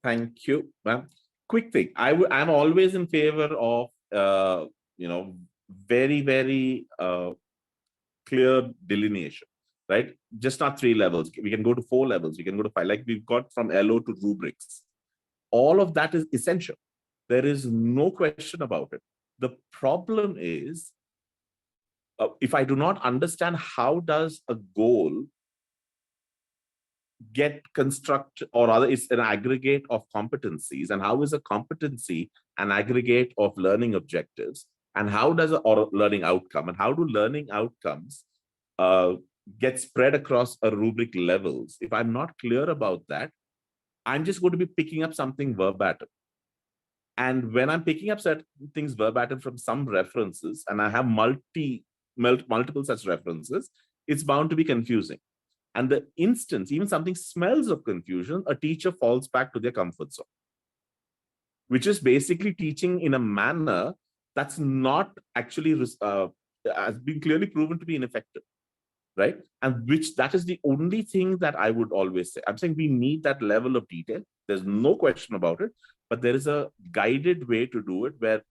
Thank you, ma'am. Quick thing. I'm always in favor of very, very clear delineation, right? Just not 3 levels. We can go to 4 levels. We can go to 5. Like we've got from LO to rubrics. All of that is essential. There is no question about it. The problem is, if I do not understand how does a goal get constructed, or rather it's an aggregate of competencies, and how is a competency an aggregate of learning objectives, and how does or learning outcome, and how do learning outcomes get spread across a rubric levels? If I'm not clear about that, I'm just going to be picking up something verbatim. And when I'm picking up certain things verbatim from some references, and I have multiple such references, it's bound to be confusing. And the instance, even something smells of confusion, a teacher falls back to their comfort zone, which is basically teaching in a manner that's not actually has been clearly proven to be ineffective, right? And that is the only thing that I would always say. I'm saying we need that level of detail. There's no question about it, but there is a guided way to do it where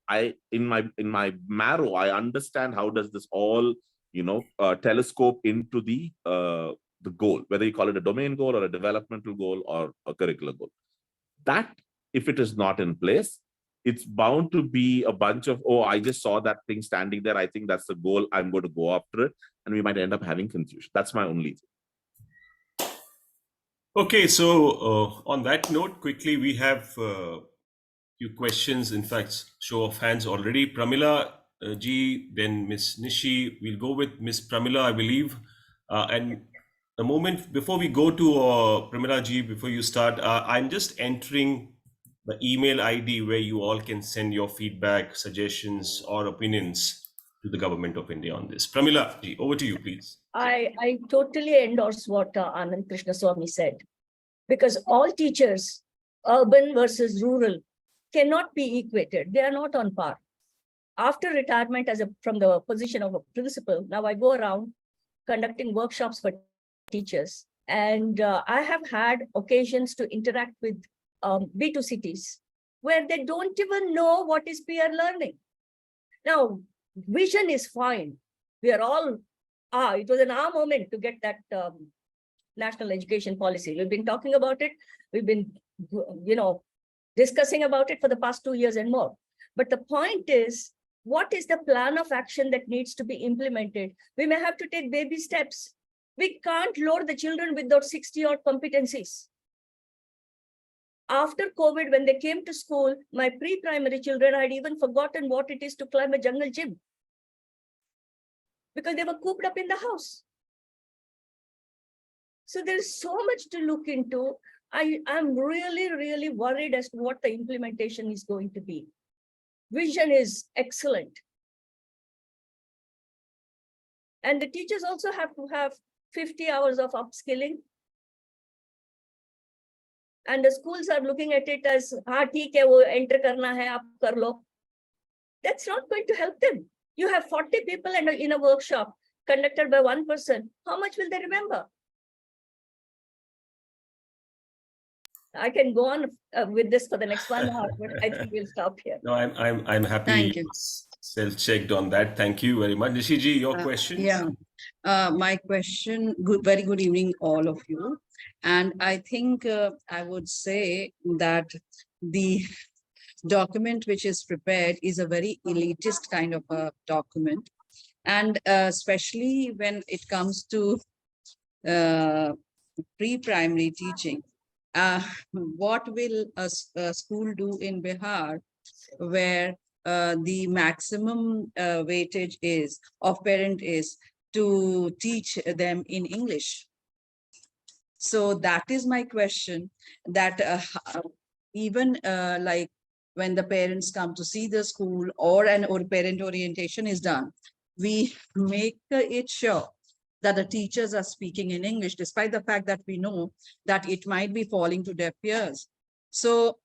in my marrow, I understand how does this all, telescope into the goal, whether you call it a domain goal or a developmental goal or a curricular goal. That, if it is not in place, it's bound to be a bunch of, oh, I just saw that thing standing there, I think that's the goal, I'm going to go after it, and we might end up having confusion. That's my only thing. Okay, so on that note, quickly, we have few questions, in fact, show of hands already. Pramila ji, then Miss Nishi. We'll go with Miss Pramila, I believe. And a moment before we go to Pramila ji, before you start, I'm just entering the email ID where you all can send your feedback, suggestions, or opinions to the Government of India on this. Pramila ji, over to you, please. I totally endorse what Anand Krishnaswamy said, because all teachers, urban versus rural, cannot be equated. They are not on par. After retirement from the position of a principal, now I go around conducting workshops for teachers. And I have had occasions to interact with B2 cities where they don't even know what is peer learning. Now, vision is fine. We are all, it was an aha moment to get that national education policy. We've been talking about it. We've been, discussing about it for the past 2 years and more. But the point is, what is the plan of action that needs to be implemented? We may have to take baby steps. We can't load the children with those 60-odd competencies. After COVID, when they came to school, my pre-primary children had even forgotten what it is to climb a jungle gym because they were cooped up in the house. So there's so much to look into. I'm really, really worried as to what the implementation is going to be. Vision is excellent. And the teachers also have to have 50 hours of upskilling. And the schools are looking at it as, हाँ ठीक है वो enter करना है आप कर लो. That's not going to help them. You have 40 people in a workshop conducted by one person. How much will they remember? I can go on with this for the next 1 hour, but I think we'll stop here. No, I'm happy. Thank you. Self-checked on that. Thank you very much. Nishiji, your questions? Yeah. My question, very good evening, all of you. And I think I would say that the document which is prepared is a very elitist kind of a document. And especially when it comes to pre-primary teaching, what will a school do in Bihar where the maximum weightage is of parent is to teach them in English? So that is my question, that even like when the parents come to see the school or parent orientation is done, we make it sure that the teachers are speaking in English, despite the fact that we know that it might be falling to deaf ears. So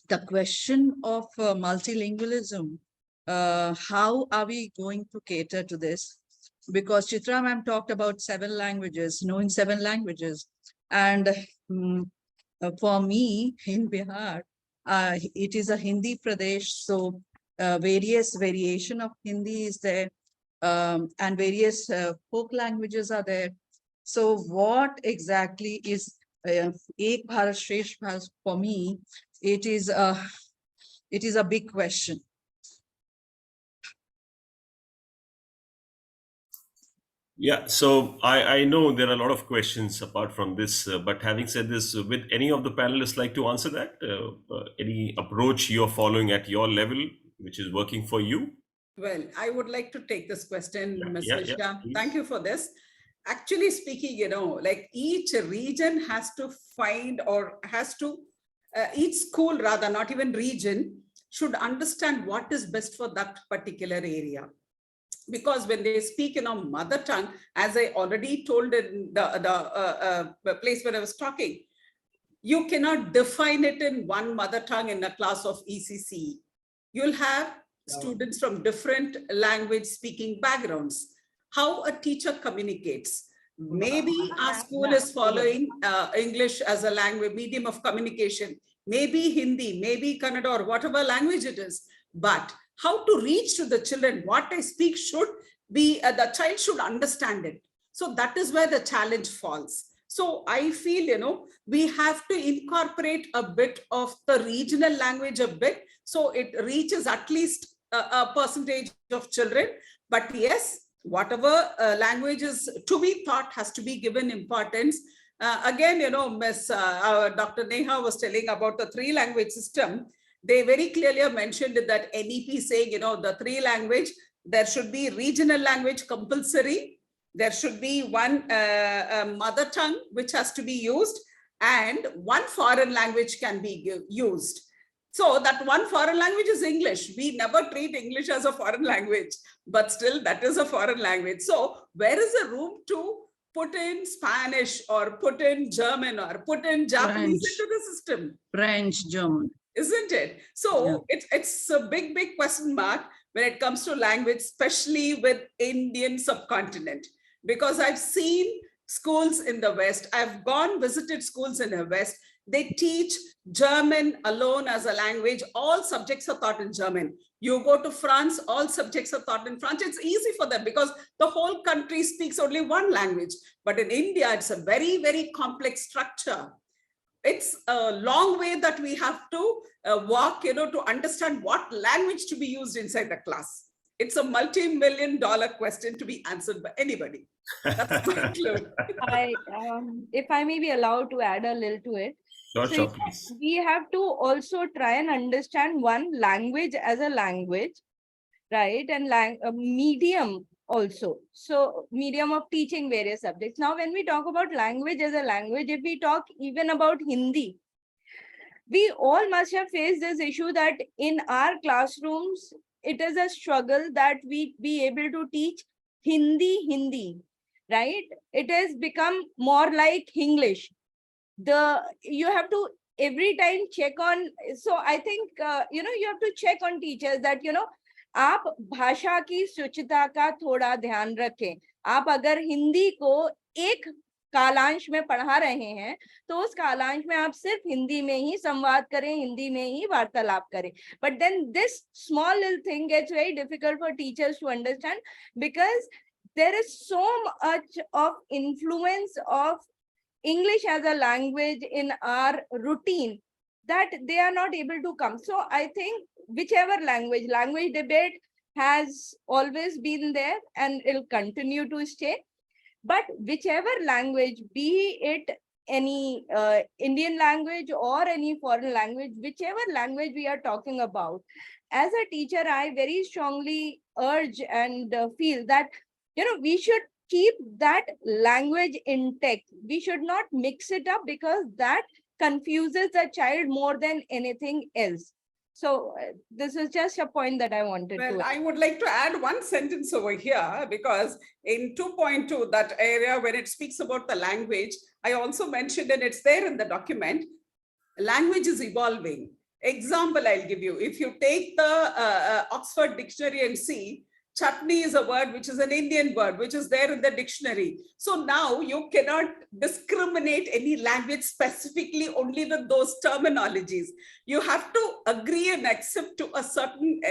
the question of multilingualism, how are we going to cater to this? Because Chitra ma'am talked about 7 languages, knowing 7 languages. And for me in Bihar, it is a Hindi Pradesh. So various variation of Hindi is there. And various folk languages are there. So what exactly is Ek Bharat Shresth Bharat? For me, it is a big question. Yeah, so I know there are a lot of questions apart from this, but having said this, would any of the panelists like to answer that? Any approach you're following at your level, which is working for you? Well, I would like to take this question, Ms. Yeah, Vishka. please. Thank you for this. Actually speaking, like each region has to find, or has to, each school rather, not even region, should understand what is best for that particular area. Because when they speak in a mother tongue, as I already told in the place where I was talking, you cannot define it in one mother tongue in a class of ECC. You'll have students from different language speaking backgrounds. How a teacher communicates. Maybe our school is following English as a language, medium of communication, maybe Hindi, maybe Kannada, or whatever language it is. But how to reach to the children, what I speak should be, the child should understand it. So that is where the challenge falls. So I feel, we have to incorporate a bit of the regional language a bit, so it reaches at least a percentage of children. But yes, whatever language is to be taught has to be given importance. Again, Dr. Neha was telling about the 3 language system. They very clearly mentioned that NEP saying, the 3 language, there should be regional language compulsory. There should be one mother tongue, which has to be used, and one foreign language can be used. So that one foreign language is English. We never treat English as a foreign language, but still that is a foreign language. So where is the room to put in Spanish or put in German or put in Japanese into the system? French, German. Isn't it? So yeah, it's a big question mark when it comes to language, especially with Indian subcontinent, because I've seen schools in the West. I've visited schools in the West. They teach German alone as a language. All subjects are taught in German. You go to France, all subjects are taught in French. It's easy for them because the whole country speaks only one language. But in India, it's a very, very complex structure. It's a long way that we have to walk, to understand what language to be used inside the class. It's a multi-million-dollar question to be answered by anybody. That's my clue. If I may be allowed to add a little to it. Sure, please. We have to also try and understand one language as a language, right? And medium also. So medium of teaching various subjects. Now, when we talk about language as a language, if we talk even about Hindi, we all must have faced this issue that in our classrooms, it is a struggle that we be able to teach Hindi, right? It has become more like English. You have to every time check on. So I think, you have to check on teachers that, आप भाषा की शुचिता का थोड़ा ध्यान रखें। आप अगर हिंदी को एक कालांश में पढ़ा रहे हैं तो उस कालांश में आप सिर्फ हिंदी में ही संवाद करें, हिंदी में ही वार्तालाप करें. But then this small little thing gets very difficult for teachers to understand, because there is so much of influence of English as a language in our routine that they are not able to come. So I think whichever language debate has always been there and it'll continue to stay. But whichever language, be it any Indian language or any foreign language, whichever language we are talking about, as a teacher, I very strongly urge and feel that, we should keep that language intact. We should not mix it up, because that confuses the child more than anything else. So this is just a point that I wanted to. Well, I would like to add one sentence over here, because in 2.2, that area when it speaks about the language, I also mentioned, and it's there in the document, language is evolving. Example I'll give you. If you take the Oxford Dictionary and see, chutney is a word which is an Indian word, which is there in the dictionary. So now you cannot discriminate any language specifically only with those terminologies. You have to agree and accept to a certain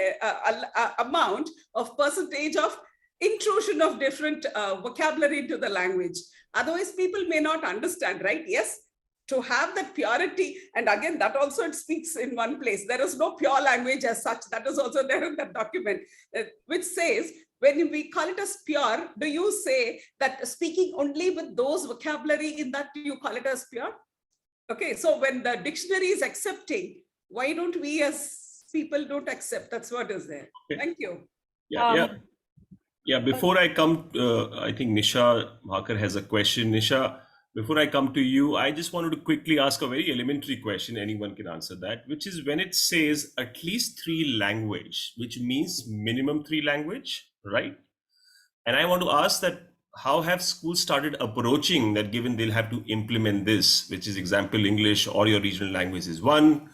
amount of percentage of intrusion of different vocabulary into the language. Otherwise, people may not understand, right? Yes, to have that purity. And again, that also it speaks in one place. There is no pure language as such. That is also there in that document, which says, when we call it as pure, do you say that speaking only with those vocabulary in that you call it as pure? Okay, so when the dictionary is accepting, why don't we as people don't accept? That's what is there. Okay. Thank you. Yeah. Before I come, I think Nisha Bhakar has a question. Nisha, before I come to you, I just wanted to quickly ask a very elementary question. Anyone can answer that, which is when it says at least 3 language, which means minimum 3 language, right? And I want to ask that, how have schools started approaching that, given they'll have to implement this, which is example English or your regional language is one.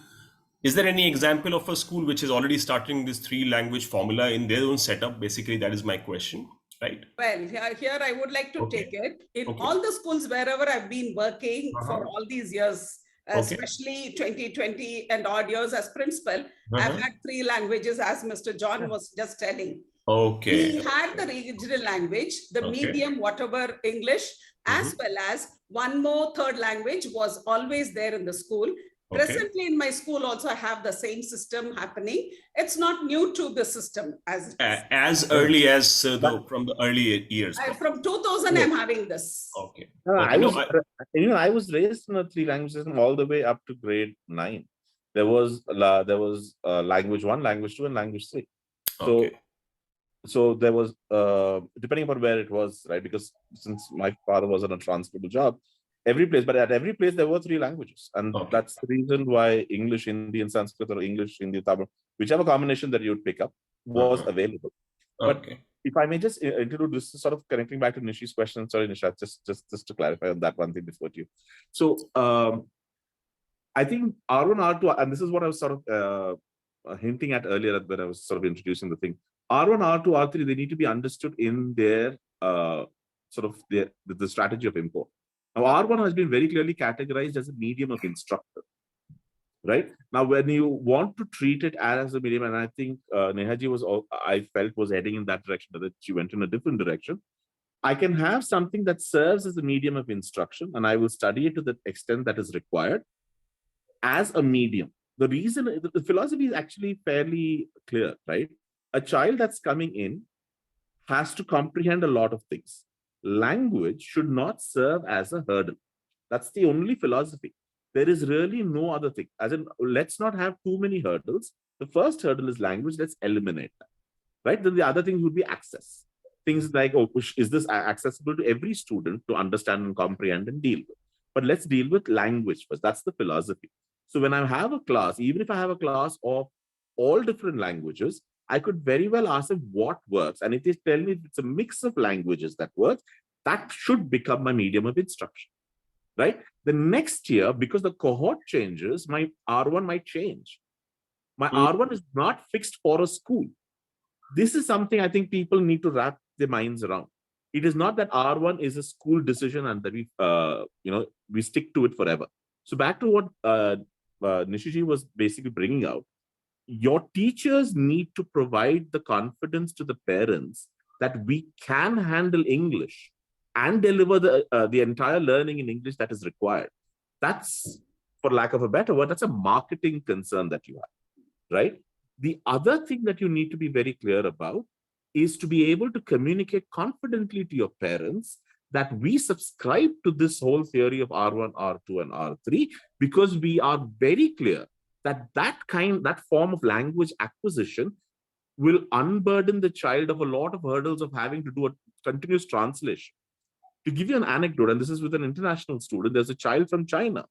Is there any example of a school which is already starting this 3 language formula in their own setup? Basically, that is my question. Right. Well, here I would like to take it. In all the schools wherever I've been working for all these years, especially 20 and odd years as principal, I've had 3 languages, as Mr. John was just telling. We had the regional language, the medium, whatever English, as well as one more third language was always there in the school. Presently in my school also I have the same system happening. It's not new to the system as early as from the early years. From 2000 I'm having this. Okay. I was raised in a 3 language system all the way up to grade 9. There was language 1, language 2, and language 3. So there was depending upon where it was, right? Because since my father was on a transferable job, but at every place there were 3 languages, and that's the reason why English, Hindi, and Sanskrit, or English, Hindi, Tamil, whichever combination that you would pick up was available. But if I may just introduce this, sort of connecting back to Nishi's question. Sorry, Nisha, just to clarify on that one thing before you. So I think R1, R2, and this is what I was sort of hinting at earlier when I was sort of introducing the thing. R1, R2, R3, they need to be understood in their the strategy of import. Now, R1 has been very clearly categorized as a medium of instruction, right? Now, when you want to treat it as a medium, and I think Neha I felt was heading in that direction, that she went in a different direction. I can have something that serves as a medium of instruction, and I will study it to the extent that is required as a medium. The reason, the philosophy is actually fairly clear, right? A child that's coming in has to comprehend a lot of things. Language should not serve as a hurdle. That's the only philosophy. There is really no other thing. As in, let's not have too many hurdles. The first hurdle is language. Let's eliminate that, right? Then the other thing would be access. Things like, is this accessible to every student to understand and comprehend and deal with? But let's deal with language first. That's the philosophy. So when I have a class, even if I have a class of all different languages, I could very well ask them what works. And if they tell me it's a mix of languages that works, that should become my medium of instruction, right? The next year, because the cohort changes, my R1 might change. My R1 is not fixed for a school. This is something I think people need to wrap their minds around. It is not that R1 is a school decision and that we stick to it forever. So back to what Nishiji was basically bringing out, your teachers need to provide the confidence to the parents that we can handle English and deliver the entire learning in English that is required. That's, for lack of a better word, that's a marketing concern that you have, right? The other thing that you need to be very clear about is to be able to communicate confidently to your parents that we subscribe to this whole theory of R1, R2, and R3 because we are very clear that that form of language acquisition will unburden the child of a lot of hurdles of having to do a continuous translation. To give you an anecdote, and this is with an international student, there's a child from China,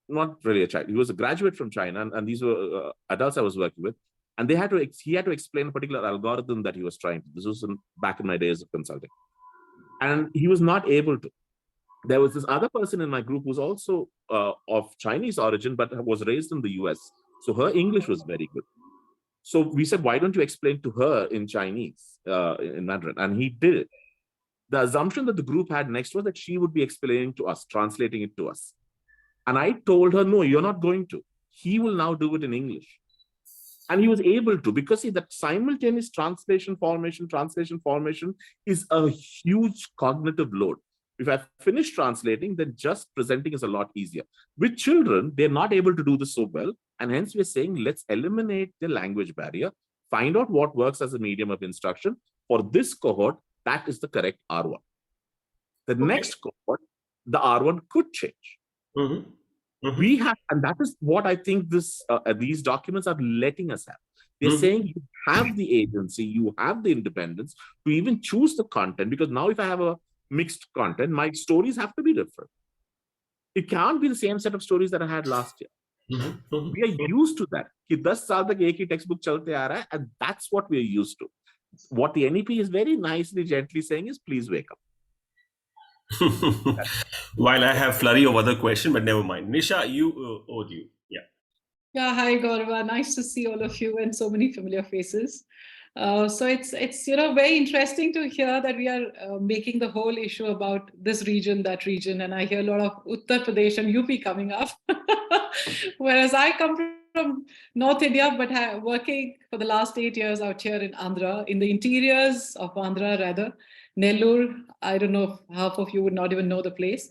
not really a child, he was a graduate from China, and these were adults I was working with, and he had to explain a particular algorithm that he was trying to. This was back in my days of consulting. And he was not able to. There was this other person in my group who's also of Chinese origin, but was raised in the US. So her English was very good. So we said, why don't you explain to her in Chinese, in Mandarin? And he did it. The assumption that the group had next was that she would be explaining to us, translating it to us. And I told her, no, you're not going to. He will now do it in English. And he was able to, because see, that simultaneous translation formation is a huge cognitive load. If I finish translating, then just presenting is a lot easier. With children, they're not able to do this so well. And hence we're saying, let's eliminate the language barrier, find out what works as a medium of instruction. For this cohort, that is the correct R1. The next cohort, the R1 could change. Mm-hmm. Mm-hmm. We have, and that is what I think these documents are letting us have. They're saying you have the agency, you have the independence to even choose the content, because now if I have a mixed content, my stories have to be different. It can't be the same set of stories that I had last year. Mm-hmm. We are used to that. Ki 10 saal tak ek hi textbook chalte aa raha hai, and that's what we are used to. What the NEP is very nicely, gently saying is, please wake up. While I have flurry of other questions, but never mind. Nisha, you owed you. Yeah. Yeah, hi Gaurava. Nice to see all of you and so many familiar faces. So it's very interesting to hear that we are making the whole issue about this region, that region, and I hear a lot of Uttar Pradesh and UP coming up. Whereas I come from North India, but working for the last 8 years out here in Andhra, in the interiors of Andhra rather. Nellore, I don't know if half of you would not even know the place.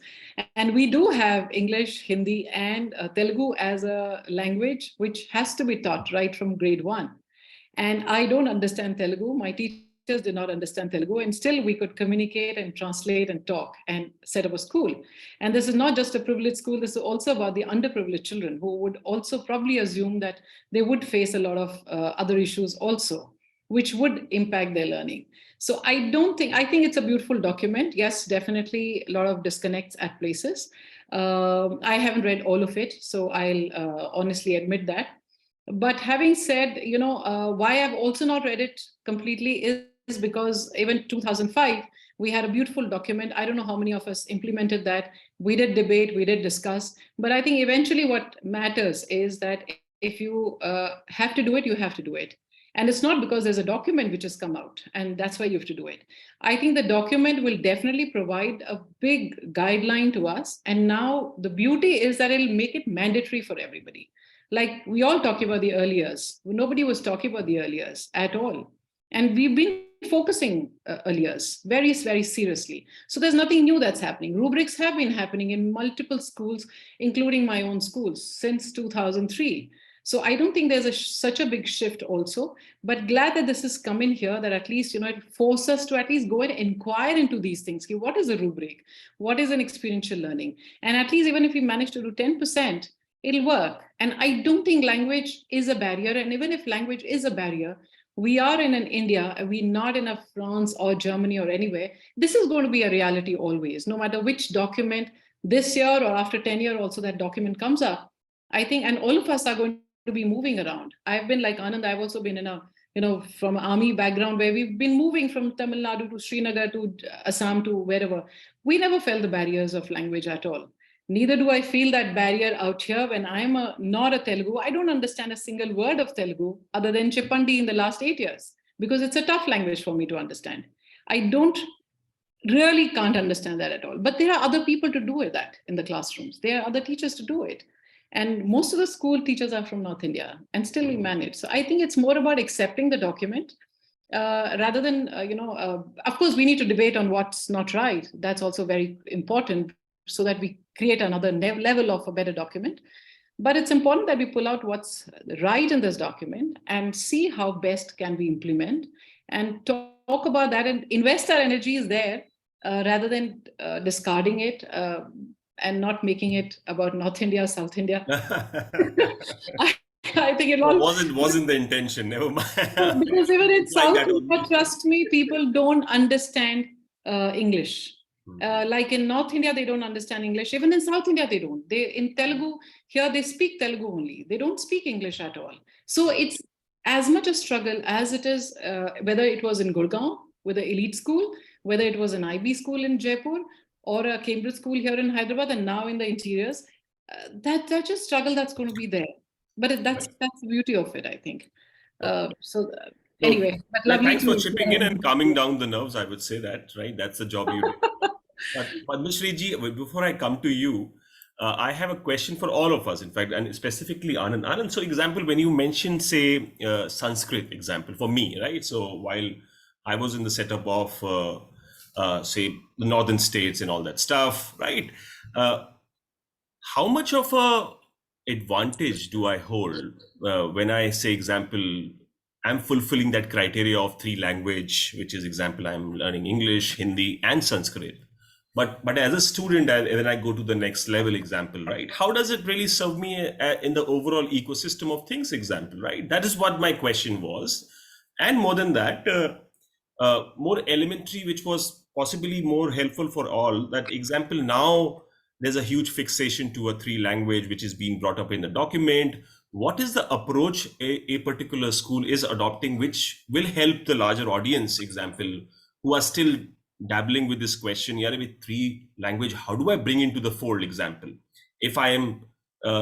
And we do have English, Hindi, and Telugu as a language, which has to be taught right from grade 1. And I don't understand Telugu. My teachers did not understand Telugu. And still we could communicate and translate and talk and set up a school. And this is not just a privileged school. This is also about the underprivileged children who would also probably assume that they would face a lot of other issues also, which would impact their learning. So I think it's a beautiful document. Yes, definitely a lot of disconnects at places. I haven't read all of it, so I'll honestly admit that. But having said, why I've also not read it completely is because even 2005, we had a beautiful document. I don't know how many of us implemented that. We did debate, we did discuss, but I think eventually what matters is that if you have to do it, you have to do it. And it's not because there's a document which has come out and that's why you have to do it. I think the document will definitely provide a big guideline to us. And now the beauty is that it'll make it mandatory for everybody. Like we all talk about the early years. Nobody was talking about the early years at all. And we've been focusing early years very, very seriously. So there's nothing new that's happening. Rubrics have been happening in multiple schools, including my own schools since 2003. So I don't think there's such a big shift also, but glad that this has come in here, that at least, it forces us to at least go and inquire into these things. What is a rubric? What is an experiential learning? And at least even if we manage to do 10%, it'll work. And I don't think language is a barrier. And even if language is a barrier, we are in an India, we're not in a France or Germany or anywhere. This is going to be a reality always, no matter which document this year or after 10 years also that document comes up. I think, and all of us are going to be moving around. I've been like Anand, I've also been in a, from army background where we've been moving from Tamil Nadu to Srinagar to Assam to wherever. We never felt the barriers of language at all. Neither do I feel that barrier out here when I'm not a Telugu. I don't understand a single word of Telugu other than Chippandi in the last 8 years because it's a tough language for me to understand. I can't understand that at all. But there are other people to do that in the classrooms. There are other teachers to do it. And most of the school teachers are from North India, and still we manage. So I think it's more about accepting the document rather than, of course, we need to debate on what's not right. That's also very important so that we create another level of a better document. But it's important that we pull out what's right in this document and see how best can we implement and talk about that and invest our energies there rather than discarding it and not making it about North India, South India. I think it wasn't the intention. Never mind. Because even in South India, trust me, people don't understand English. Like in North India, they don't understand English. Even in South India, they don't. In Telugu, here they speak Telugu only. They don't speak English at all. So it's as much a struggle as it is, whether it was in Gurgaon with an elite school, whether it was an IB school in Jaipur or a Cambridge school here in Hyderabad, and now in the interiors, that's a struggle that's going to be there. But that's the beauty of it, I think. Anyway, but thanks for chipping in and calming down the nerves. I would say that, right? That's the job you do. But Padmashri ji, before I come to you, I have a question for all of us, in fact, and specifically Anand. Anand, so example, when you mentioned, say, Sanskrit example for me, right? So while I was in the setup of, say, the northern states and all that stuff, right? How much of a advantage do I hold when I say, example, I'm fulfilling that criteria of 3 language, which is example, I'm learning English, Hindi, and Sanskrit. But as a student, when I go to the next level example, right? How does it really serve me in the overall ecosystem of things example, right? That is what my question was. And more than that, more elementary, which was possibly more helpful for all, that example, now there's a huge fixation to a 3 language, which is being brought up in the document. What is the approach a particular school is adopting, which will help the larger audience example, who are still dabbling with this question, with 3 language, how do I bring into the fold example? If I am,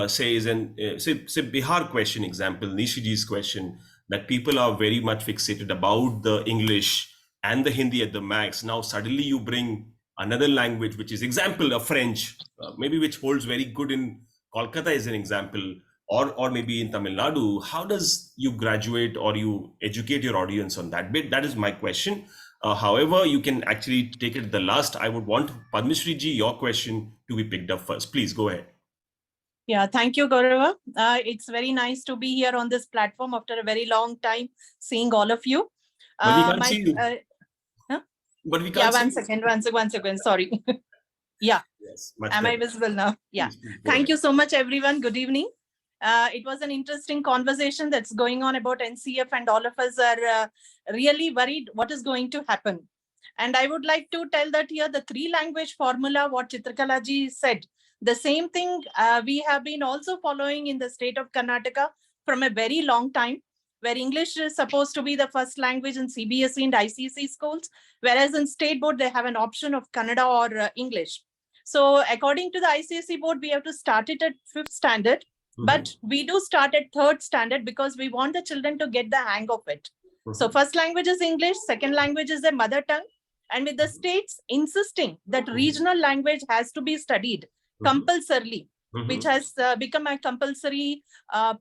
say Bihar question example, Nishiji's question, that people are very much fixated about the English and the Hindi at the max. Now suddenly you bring another language, which is example, a French, maybe which holds very good in Kolkata as an example, or maybe in Tamil Nadu. How does you graduate or you educate your audience on that bit? That is my question. However, you can actually take it the last. I would want Padmashri ji, your question to be picked up first. Please go ahead. Yeah, thank you, Gaurava. It's very nice to be here on this platform after a very long time, seeing all of you. But we can't see you. But we can't One second, sorry. Yeah, yes, am I visible now? Yeah, thank you so much, everyone. Good evening. It was an interesting conversation that's going on about NCF, and all of us are really worried what is going to happen. And I would like to tell that here, the 3 language formula, what Chitrakala ji said, the same thing we have been also following in the state of Karnataka from a very long time, where English is supposed to be the first language in CBSE and ICSE schools, whereas in state board, they have an option of Kannada or English. So according to the ICSE board, we have to start it at 5th standard. But we do start at 3rd standard because we want the children to get the hang of it. So first language is English, second language is their mother tongue. And with the states insisting that regional language has to be studied compulsorily, which has become a compulsory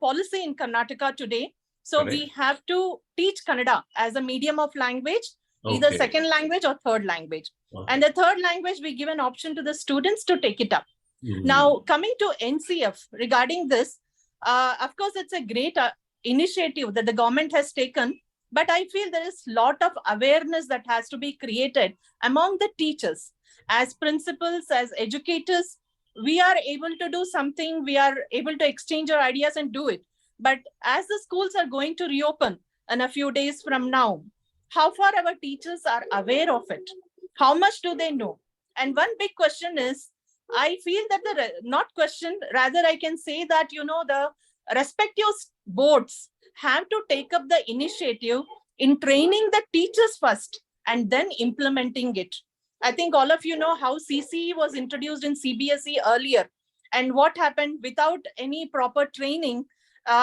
policy in Karnataka today. So we have to teach Kannada as a medium of language, either second language or 3rd language. And the 3rd language, we give an option to the students to take it up. Now, coming to NCF regarding this, of course, it's a great initiative that the government has taken, but I feel there is a lot of awareness that has to be created among the teachers. As principals, as educators, we are able to do something, we are able to exchange our ideas and do it. But as the schools are going to reopen in a few days from now, how far our teachers are aware of it? How much do they know? And one big question is, I feel that not question, rather I can say that, the respective boards have to take up the initiative in training the teachers first and then implementing it. I think all of you know how CCE was introduced in CBSE earlier, and what happened without any proper training,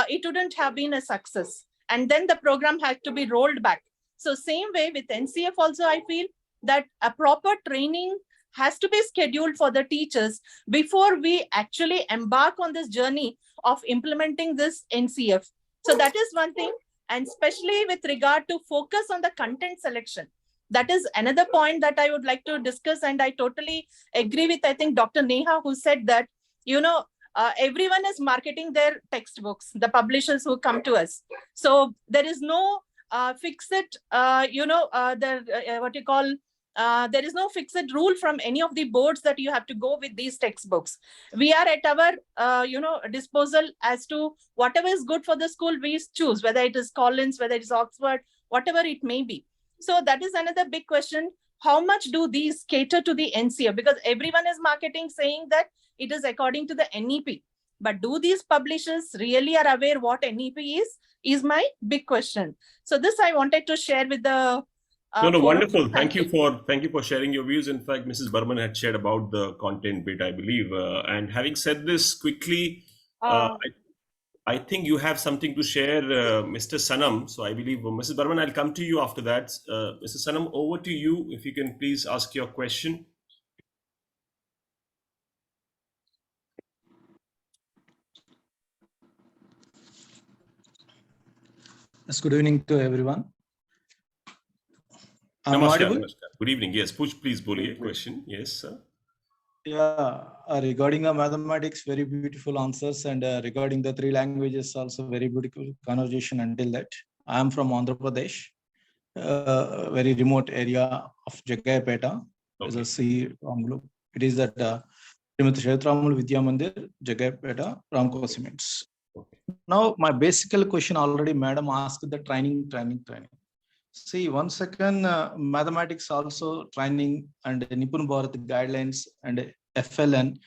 it wouldn't have been a success. And then the program had to be rolled back. So same way with NCF also, I feel that a proper training has to be scheduled for the teachers before we actually embark on this journey of implementing this NCF. So that is one thing. And especially with regard to focus on the content selection. That is another point that I would like to discuss. And I totally agree with, I think, Dr. Neha, who said that, everyone is marketing their textbooks, the publishers who come to us. So there is no fixed, there is no fixed rule from any of the boards that you have to go with these textbooks. We are at our, disposal as to whatever is good for the school, we choose, whether it is Collins, whether it is Oxford, whatever it may be. So that is another big question. How much do these cater to the NCF? Because everyone is marketing saying that it is according to the NEP. But do these publishers really are aware what NEP is my big question. So this I wanted to share with the wonderful. Thank you for sharing your views. In fact, Mrs. Burman had shared about the content bit, I believe. And having said this quickly, I think you have something to share, Mr. Sanam. So I believe, Mrs. Burman, I'll come to you after that. Mr. Sanam, over to you. If you can please ask your question. Yes, good evening to everyone. Namaskar. Good evening. Yes, please boliye question. Yes, sir. Yeah, regarding mathematics, very beautiful answers, and regarding the 3 languages, also very beautiful conversation until that. I am from Andhra Pradesh, very remote area of Jagayapeta. As I see, it is that Srimati Kshetramal Vidya Mandir, Jagayapeta, Ramco Cements. Now, my basic question already, madam asked the training. See, 1 second, mathematics also training and Nipun Bharat guidelines and FLN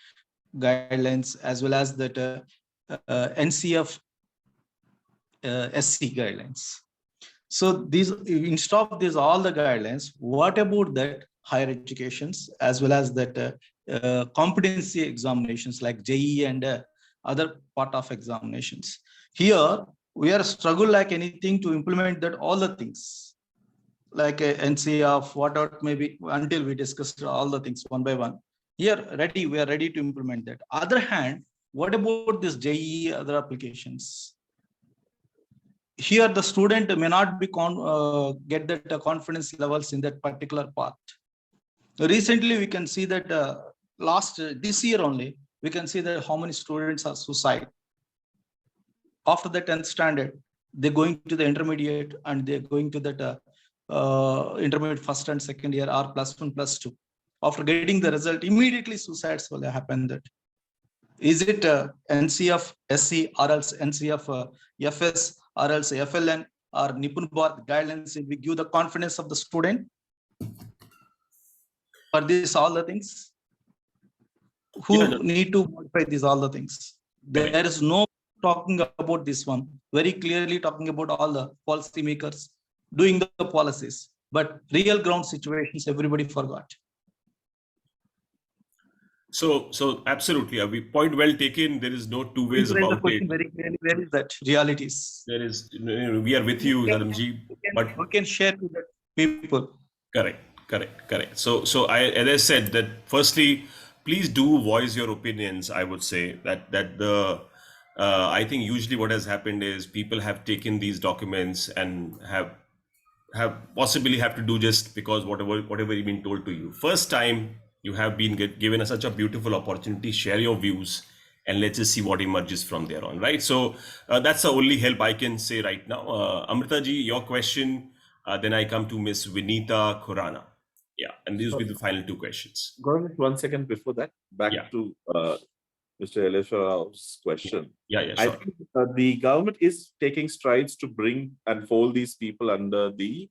guidelines, as well as that NCF SC guidelines. So these, instead of these all the guidelines, what about that higher educations, as well as that competency examinations like JEE and other part of examinations? Here, we are struggle like anything to implement that all the things. Like NCF, whatever maybe, until we discussed all the things one by one. Here, we are ready to implement that. Other hand, what about this JEE, other applications? Here, the student may not be get that confidence levels in that particular part. Recently, we can see that this year only, we can see that how many students are suicide. After the 10th standard, they're going to the intermediate and they're going to that intermediate first and second year or +1, +2. After getting the result, immediately suicides will happen. That is it NCF SC or else NCF FS or else FLN or Nipun Bharat guidelines will give the confidence of the student for this all the things? Who need to modify these all the things? There is no talking about this one. Very clearly talking about all the policy makers doing the policies, but real ground situations, everybody forgot. So absolutely, point well taken. There is no two ways about it. Very clearly, where is that realities? There is, we are with you, Dharamji, but we can share to the people. Correct. So as I said, that firstly, please do voice your opinions. I would say that I think usually what has happened is people have taken these documents and have possibly have to do just because whatever you've been told to you. First time you have been given such a beautiful opportunity, share your views, and let's just see what emerges from there on, right? So that's the only help I can say right now. Amrita ji, your question, then I come to Miss Vinita Khurana. Yeah, and these will be the final 2 questions. Go ahead 1 second before that, back to Mr. Eleshwara's question. Yeah, sure. I think the government is taking strides to bring and fold these people under the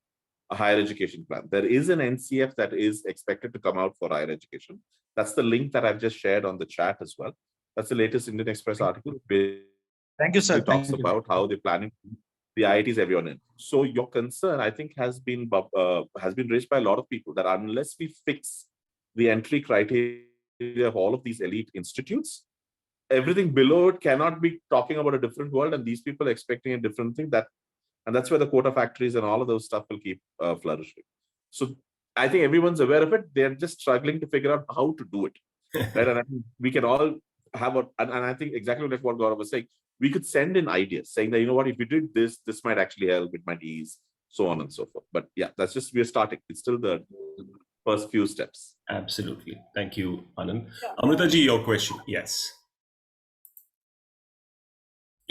higher education plan. There is an NCF that is expected to come out for higher education. That's the link that I've just shared on the chat as well. That's the latest Indian Express article. Thank you, sir. It talks about how they're planning the IITs, everyone in. So your concern, I think, has been raised by a lot of people that unless we fix the entry criteria of all of these elite institutes, everything below it cannot be talking about a different world, and these people expecting a different thing. That And that's where the quota factories and all of those stuff will keep flourishing. So I think everyone's aware of it. They're just struggling to figure out how to do it. Right? And I think we can all have and I think exactly like what Gaurav was saying, we could send in ideas saying that, you know what, if we did this, this might actually help, it might ease, so on and so forth. But yeah, that's just, we're starting. It's still the first few steps. Absolutely. Thank you, Anand. Amritaji, your question. Yes.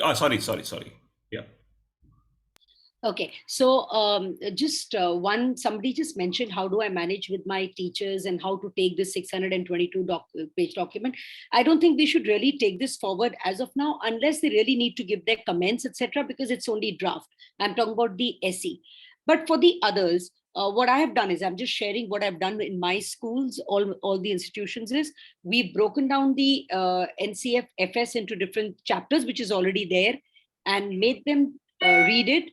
Oh, sorry. Yeah. Okay, so just somebody just mentioned, how do I manage with my teachers and how to take this 622-page document? I don't think we should really take this forward as of now, unless they really need to give their comments, etc., because it's only draft. I'm talking about the SE. But for the others, what I have done is, I'm just sharing what I've done in my schools, all the institutions, is we've broken down the NCF FS into different chapters, which is already there, and made them read it,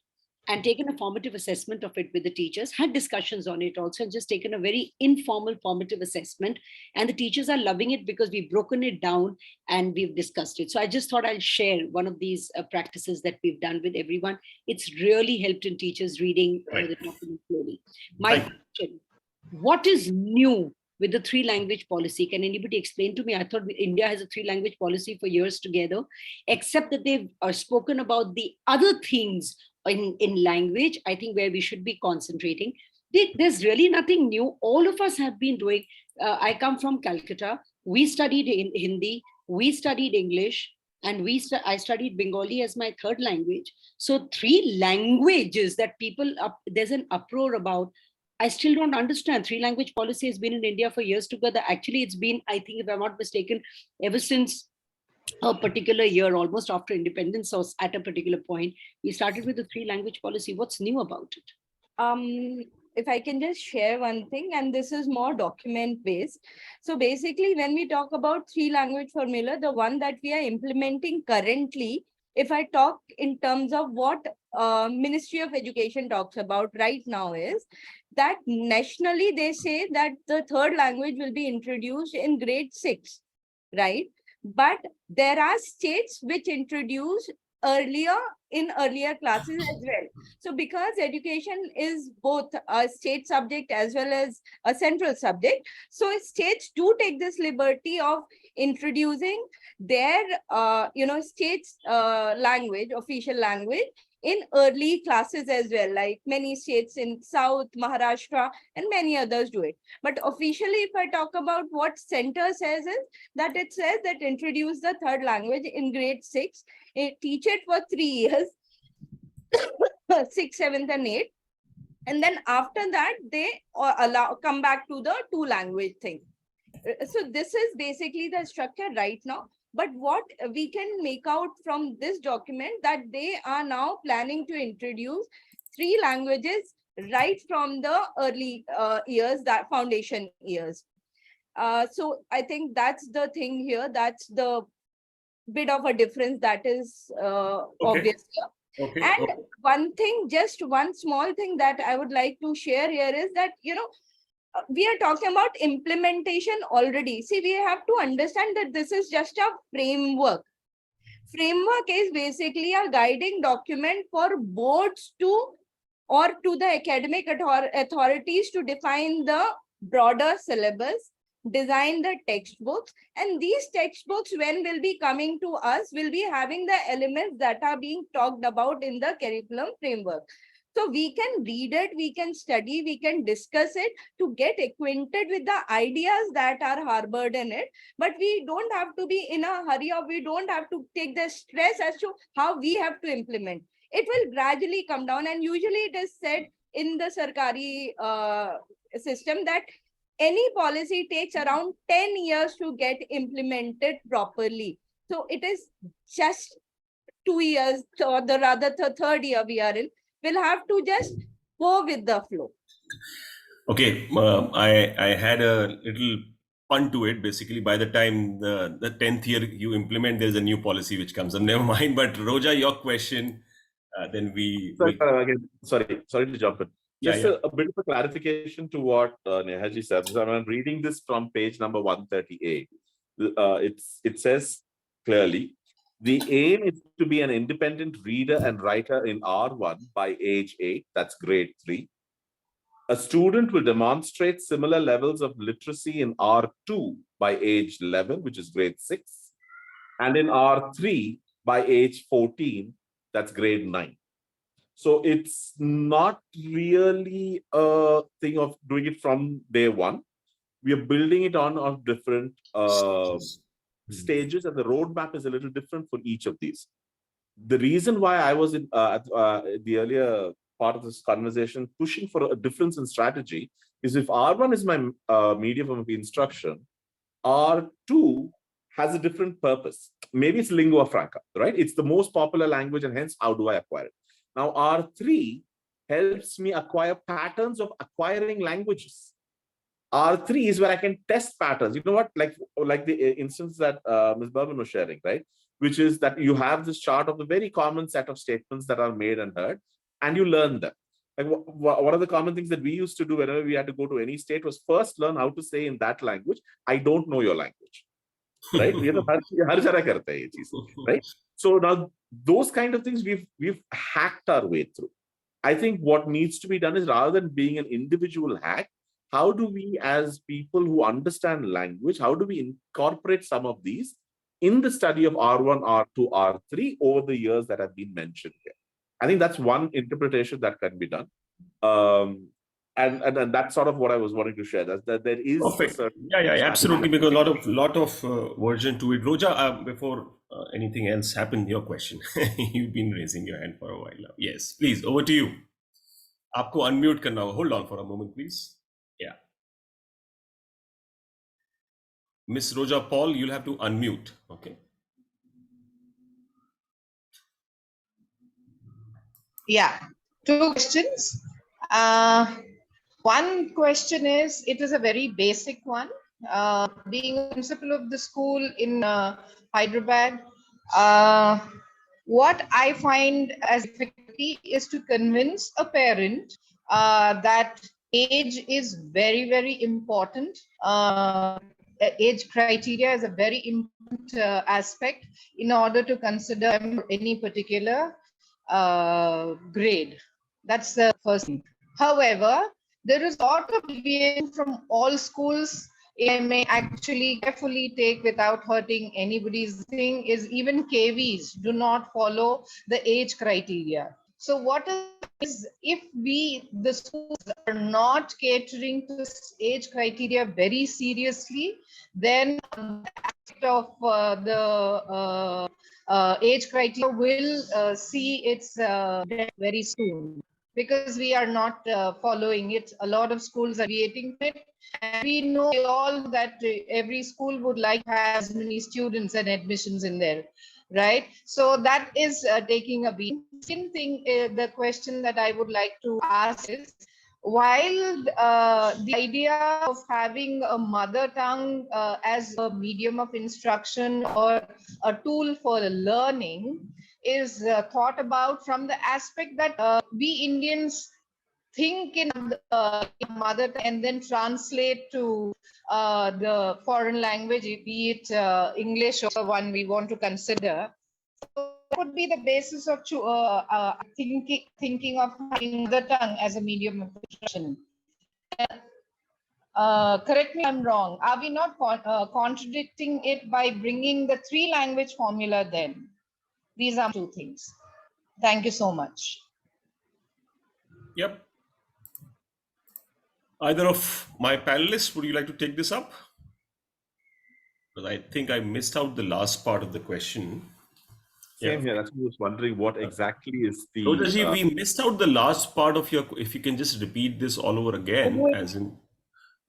and taken a formative assessment of it with the teachers, had discussions on it also, and just taken a very informal formative assessment. And the teachers are loving it because we've broken it down and we've discussed it. So I just thought I'll share one of these practices that we've done with everyone. It's really helped in teachers reading the document slowly. My question, what is new with the 3-language policy? Can anybody explain to me? I thought India has a 3-language policy for years together, except that they've spoken about the other things in language, I think, where we should be concentrating. There's really nothing new. All of us have been doing. I come from Calcutta. We studied in Hindi, we studied English, and I studied Bengali as my 3rd language. So 3 languages that people, there's an uproar about. I still don't understand. 3-language policy has been in India for years together. Actually, it's been, I think, if I'm not mistaken, ever since a particular year, almost after independence, or at a particular point, we started with the 3-language policy. What's new about it? If I can just share one thing, and this is more document based. So basically, when we talk about 3-language formula, the one that we are implementing currently, if I talk in terms of what Ministry of Education talks about right now, is that nationally they say that the 3rd language will be introduced in grade 6, right? But there are states which introduce in earlier classes as well. So because education is both a state subject as well as a central subject, so states do take this liberty of introducing their state's language, official language, in early classes as well, like many states in South, Maharashtra, and many others do it. But officially, if I talk about what center says, is that it says that introduce the 3rd language in grade 6, teach it for 3 years, 6th, 7th, and 8th. And then after that, they come back to the 2-language thing. So this is basically the structure right now. But what we can make out from this document, that they are now planning to introduce 3 languages right from the early years, that foundation years. So I think that's the thing here. That's the bit of a difference that is obvious here. Okay. And one thing, just one small thing that I would like to share here is that, we are talking about implementation already. See, we have to understand that this is just a framework. Framework is basically a guiding document for boards or to the academic authorities to define the broader syllabus, design the textbooks, and these textbooks, when will be coming to us, will be having the elements that are being talked about in the curriculum framework. So we can read it, we can study, we can discuss it to get acquainted with the ideas that are harbored in it. But we don't have to be in a hurry, or we don't have to take the stress as to how we have to implement. It will gradually come down. And usually it is said in the Sarkari system that any policy takes around 10 years to get implemented properly. So it is just 2 years, or the 3rd year we are in. We'll have to just go with the flow. Okay, I had a little pun to it. Basically, by the time the 10th year you implement, there's a new policy which comes up. Never mind. But Roja, your question, then we... Sorry to jump in. Just a bit of a clarification to what Neha said. So I'm reading this from page number 138. It says clearly, The aim is to be an independent reader and writer in R1 by age 8, that's grade 3. A student will demonstrate similar levels of literacy in R2 by age 11, which is grade 6, and in R3 by age 14, that's grade 9. So it's not really a thing of doing it from day one. We are building it on different stages, and the roadmap is a little different for each of these. The reason why I was in the earlier part of this conversation pushing for a difference in strategy is if R1 is my medium of instruction, R2 has a different purpose. Maybe it's lingua franca, right? It's the most popular language, and hence how do I acquire it? Now R3 helps me acquire patterns of acquiring languages. R3 is where I can test patterns. You know what? Like the instance that Ms. Berman was sharing, right? Which is that you have this chart of the very common set of statements that are made and heard, and you learn them. Like what are the common things that we used to do whenever we had to go to any state was first learn how to say in that language, I don't know your language, right? Right? So now those kind of things we've hacked our way through. I think what needs to be done is rather than being an individual hack, how do we as people who understand language, how do we incorporate some of these in the study of R1, R2, R3 over the years that have been mentioned here? I think that's one interpretation that can be done. And that's sort of what I was wanting to share. That there is perfect. Absolutely, because a lot of version to it. Roja, before anything else happened, your question. You've been raising your hand for a while now. Yes, please, over to you. Aapko unmute karna hoga. Hold on for a moment, please. Yeah. Miss Roja Paul, you'll have to unmute. Okay. Yeah, two questions. One question is, it is a very basic one. Being a principal of the school in Hyderabad, what I find as difficulty is to convince a parent that age is very, very important. Age criteria is a very important aspect in order to consider any particular grade. That's the first thing. However, there is a lot of deviation from all schools. I may actually carefully take without hurting anybody's thing is even KVs do not follow the age criteria. So what is if the schools are not catering to this age criteria very seriously, then the aspect of the age criteria will see its death very soon, because we are not following it. A lot of schools are creating it, and we know all that every school would like to have as many students and admissions in there, right? So that is taking a beat. Second thing, the question that I would like to ask is, while the idea of having a mother tongue as a medium of instruction or a tool for learning is thought about from the aspect that we Indians think in mother tongue and then translate to the foreign language, be it English or one we want to consider. So that would be the basis of thinking of having mother tongue as a medium of instruction. Correct me if I'm wrong. Are we not contradicting it by bringing the 3-language formula then? These are two things. Thank you so much. Yep. Either of my panelists, would you like to take this up? Because I think I missed out the last part of the question. Same here. That's what I was wondering. What exactly is the? Rojaji, we missed out the last part of your. If you can just repeat this all over again, as in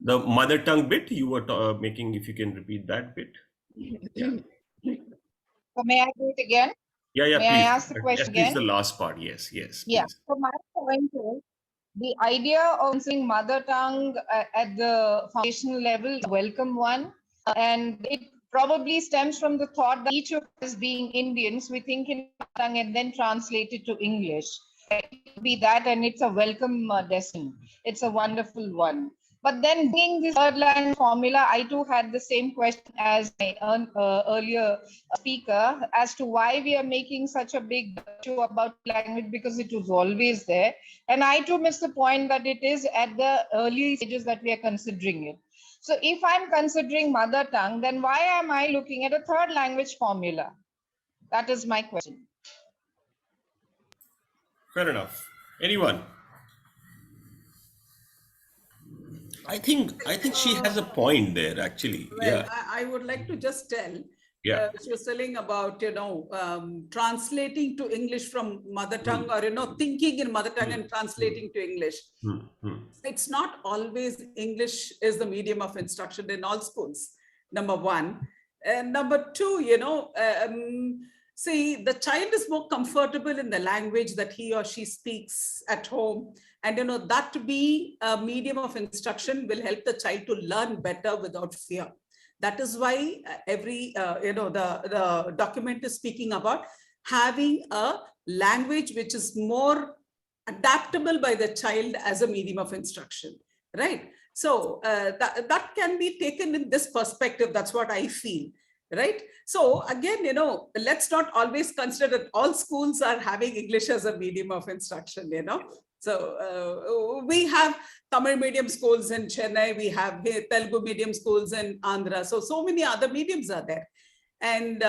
the mother tongue bit you were making. If you can repeat that bit. Yeah. So may I do it again? Yeah. May please. I ask the question again? Please, the last part. Yes. Yeah. Please. So my point is, the idea of saying mother tongue at the foundational level is a welcome one, and it probably stems from the thought that each of us being Indians, we think in mother tongue and then translate it to English. It could be that, and it's a welcome destiny. It's a wonderful one. But then being this third language formula, I too had the same question as my earlier speaker as to why we are making such a big issue about language, because it was always there. And I too missed the point that it is at the early stages that we are considering it. So if I'm considering mother tongue, then why am I looking at a third language formula? That is my question. Fair enough. Anyone? I think she has a point there, actually. Well, Yeah. I would like to just tell, Yeah. she was telling about, translating to English from mother tongue, or, thinking in mother tongue and translating to English. It's not always English is the medium of instruction in all schools, number one. And number two, see, the child is more comfortable in the language that he or she speaks at home. And, that to be a medium of instruction will help the child to learn better without fear. That is why every, the document is speaking about having a language which is more adaptable by the child as a medium of instruction, right? So that can be taken in this perspective. That's what I feel, right? So again, let's not always consider that all schools are having English as a medium of instruction, So we have Tamil medium schools in Chennai, we have Telugu medium schools in Andhra. So many other mediums are there. And,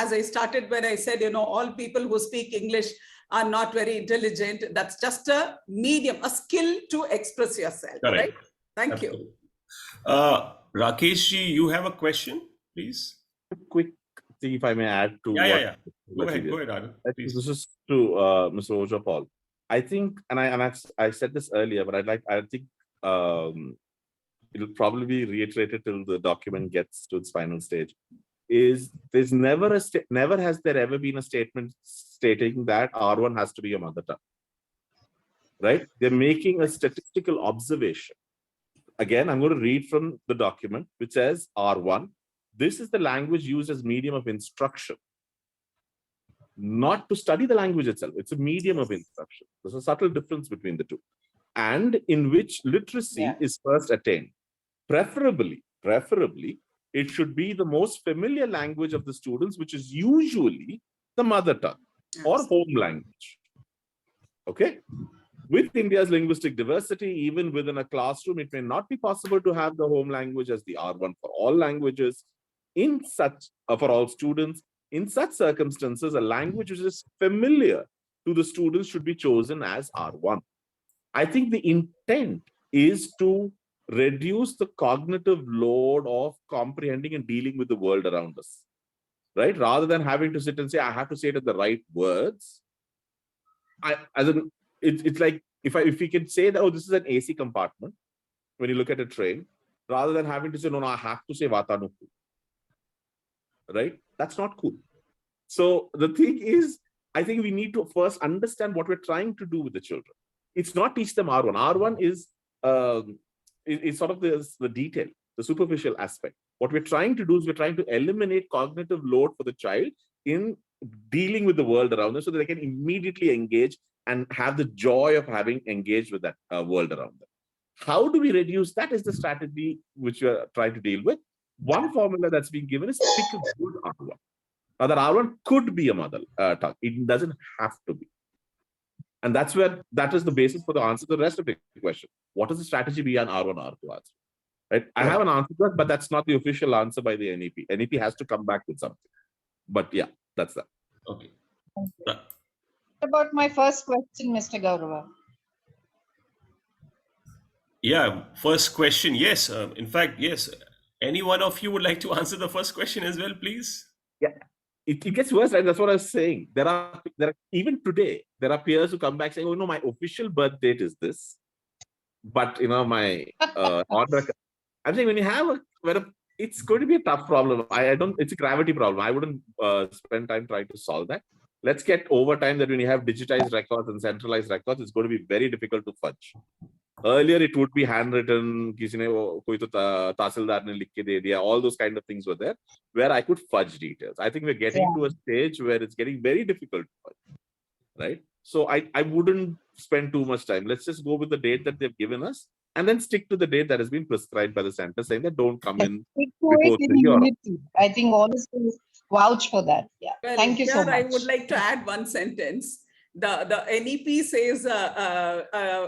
as I started when I said, all people who speak English are not very intelligent. That's just a medium, a skill to express yourself, right? Thank you. Rakesh ji, you have a question, please? A quick thing, if I may add to Yeah. Go ahead, Anand. This is to Mr. Oja Paul. I think, and I said this earlier, but I think it'll probably be reiterated till the document gets to its final stage. Is there's never has there ever been a statement stating that R1 has to be a mother tongue, right? They're making a statistical observation. Again, I'm going to read from the document, which says R1. This is the language used as medium of instruction, not to study the language itself. It's a medium of instruction. There's a subtle difference between the two, and in which literacy is first attained. Preferably, it should be the most familiar language of the students, which is usually the mother tongue or home language. Okay? With India's linguistic diversity, even within a classroom, it may not be possible to have the home language as the R1 for all languages. For all students, in such circumstances, a language which is familiar to the students should be chosen as R1. I think the intent is to reduce the cognitive load of comprehending and dealing with the world around us, right? Rather than having to sit and say, I have to say it in the right words. It's like if we can say that, oh, this is an AC compartment when you look at a train, rather than having to say, no, I have to say Vatanuku, right? That's not cool. So the thing is, I think we need to first understand what we're trying to do with the children. It's not teach them R1. R1 is sort of the detail, the superficial aspect. What we're trying to do is we're trying to eliminate cognitive load for the child in dealing with the world around them so that they can immediately engage and have the joy of having engaged with that world around them. How do we reduce that is the strategy which we are trying to deal with. One formula that's being given is pick a good R1. Now that R1 could be a mother tongue. It doesn't have to be. And that is the basis for the answer to the rest of the question. What is the strategy beyond R1, R2 answer? Right? I have an answer to that, but that's not the official answer by the NEP. NEP has to come back with something. But yeah, that's that. Okay. About my first question, Mr. Gaurava. Yeah, first question. Yes. In fact, yes. Any one of you would like to answer the first question as well, please? Yeah. It gets worse, right? That's what I was saying. There are even today, there are peers who come back saying, oh, no, my official birth date is this. But, my order. I'm saying when you have it's going to be a tough problem. It's a gravity problem. I wouldn't spend time trying to solve that. Let's get over time that when you have digitized records and centralized records, it's going to be very difficult to fudge. Earlier, it would be handwritten, all those kind of things were there, where I could fudge details. I think we're getting to a stage where it's getting very difficult to fudge, right? So I wouldn't spend too much time. Let's just go with the date that they've given us. and then stick to the date that has been prescribed by the center, saying that don't come in Stick to before it 3 in or unity. I think all is to vouch for that. Yeah. Well, Thank you so here I much. would like to add one sentence. The NEP says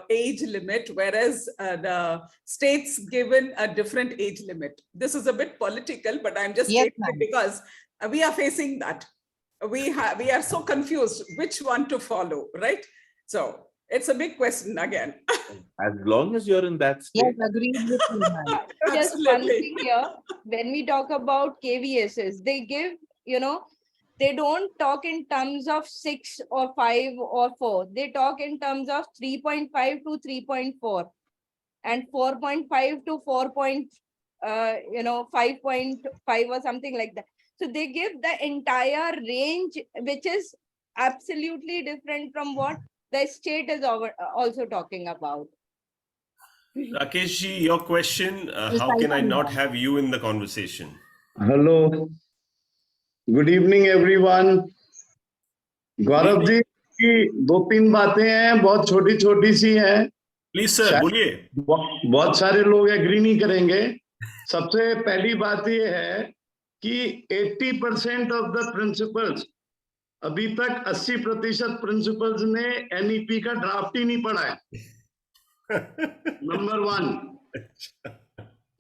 age limit, whereas the states given a different age limit. This is a bit political, but I'm just Yes, stating it because we are facing that. We are so confused which one to follow, right? So it's a big question again. as long as you're in that state. Yes, agreed with you, ma'am. Just one Absolutely. thing here, when we talk about KVSs, they give, they don't talk in terms of 6 or 5 or 4. They talk in terms of 3.5 to 3.4 and 4.5 to 5.5 or something like that. So they give the entire range, which is absolutely different from what the state is also talking about. Rakesh ji, your question, how can I not have you in the conversation? Hello. Good evening, everyone. Gaurav ji की 2-3 बातें हैं, बहुत छोटी छोटी सी हैं. Please sir बोलिए. बहुत सारे लोग एग्री नहीं करेंगे. सबसे पहली बात ये है कि 80% ऑफ द प्रिंसिपल्स, अभी तक 80% प्रिंसिपल्स ने एनईपी का ड्राफ्ट ही नहीं पढ़ा है. नंबर 1.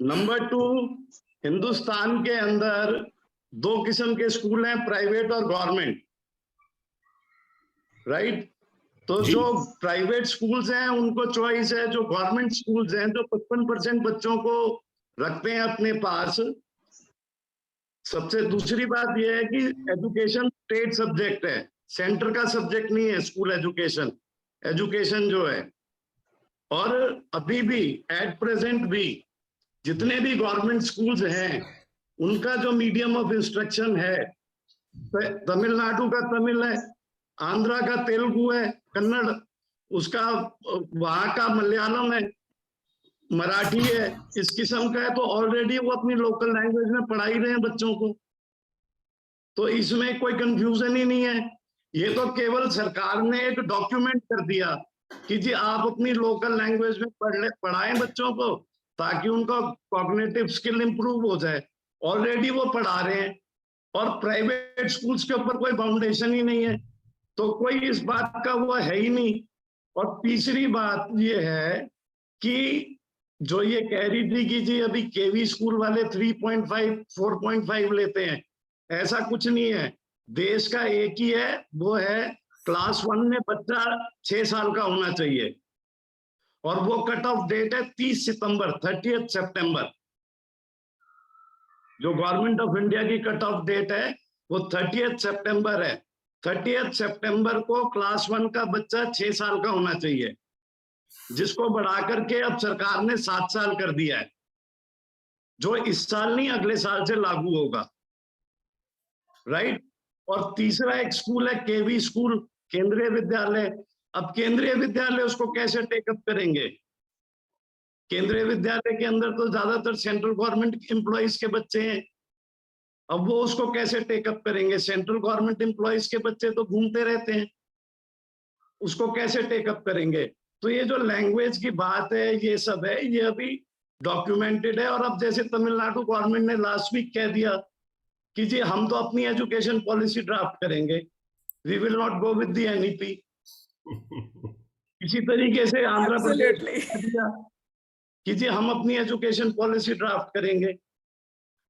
नंबर 2, हिंदुस्तान के अंदर 2 किस्म के स्कूल हैं, प्राइवेट और गवर्नमेंट, राइट? तो जो प्राइवेट स्कूल्स हैं उनको चॉइस है, जो गवर्नमेंट स्कूल्स हैं जो 55% बच्चों को रखते हैं अपने पास. सबसे दूसरी बात यह है कि एजुकेशन स्टेट सब्जेक्ट है, सेंटर का सब्जेक्ट नहीं है स्कूल एजुकेशन. एजुकेशन जो है, और अभी भी एट प्रेजेंट भी जितने भी गवर्नमेंट स्कूल्स हैं उनका जो मीडियम ऑफ इंस्ट्रक्शन है, तमिलनाडु का तमिल है, आंध्रा का तेलुगु है, कन्नड़, उसका वहां का मलयालम है, मराठी है, इस किस्म का है. तो ऑलरेडी वो अपनी लोकल लैंग्वेज में पढ़ा ही रहे हैं बच्चों को, तो इसमें कोई कंफ्यूजन ही नहीं है. ये तो केवल सरकार ने एक डॉक्यूमेंट कर दिया कि जी आप अपनी लोकल लैंग्वेज में पढ़ाएं बच्चों को ताकि उनका कॉग्निटिव स्किल इंप्रूव हो जाए. ऑलरेडी वो पढ़ा रहे हैं और प्राइवेट स्कूल्स के ऊपर कोई फाउंडेशन ही नहीं है, तो कोई इस बात का वो है ही नहीं. और तीसरी बात ये है कि जो ये कह रही थी कि जी अभी केवी स्कूल वाले 3.5 4.5 लेते हैं, ऐसा कुछ नहीं है. देश का एक ही है, वो है क्लास 1 में बच्चा 6 साल का होना चाहिए और वो कट ऑफ डेट है 30 सितंबर 30 सितंबर. जो गवर्नमेंट ऑफ इंडिया की कट ऑफ डेट है वो 30 सितंबर है. 30 सितंबर को क्लास 1 का बच्चा 6 साल का होना चाहिए, जिसको बढ़ा करके अब सरकार ने 7 साल कर दिया है, जो इस साल नहीं अगले साल से लागू होगा, राइट? और तीसरा एक स्कूल है केवी स्कूल, केंद्रीय विद्यालय. अब केंद्रीय विद्यालय उसको कैसे टेकअप करेंगे? केंद्रीय विद्यालय के अंदर तो ज्यादातर सेंट्रल गवर्नमेंट एम्प्लॉइज के बच्चे हैं. अब वो उसको कैसे टेकअप करेंगे? सेंट्रल गवर्नमेंट एम्प्लॉइज के बच्चे तो घूमते रहते हैं, उसको कैसे टेकअप करेंगे? तो ये जो लैंग्वेज की बात है, ये सब है, ये अभी डॉक्यूमेंटेड है. और अब जैसे तमिलनाडु गवर्नमेंट ने लास्ट वीक कह दिया कि जी हम तो अपनी एजुकेशन पॉलिसी ड्राफ्ट करेंगे, we will not go with the NEP. इसी तरीके से आंध्र प्रदेश ने कह दिया कि जी हम अपनी एजुकेशन पॉलिसी ड्राफ्ट करेंगे.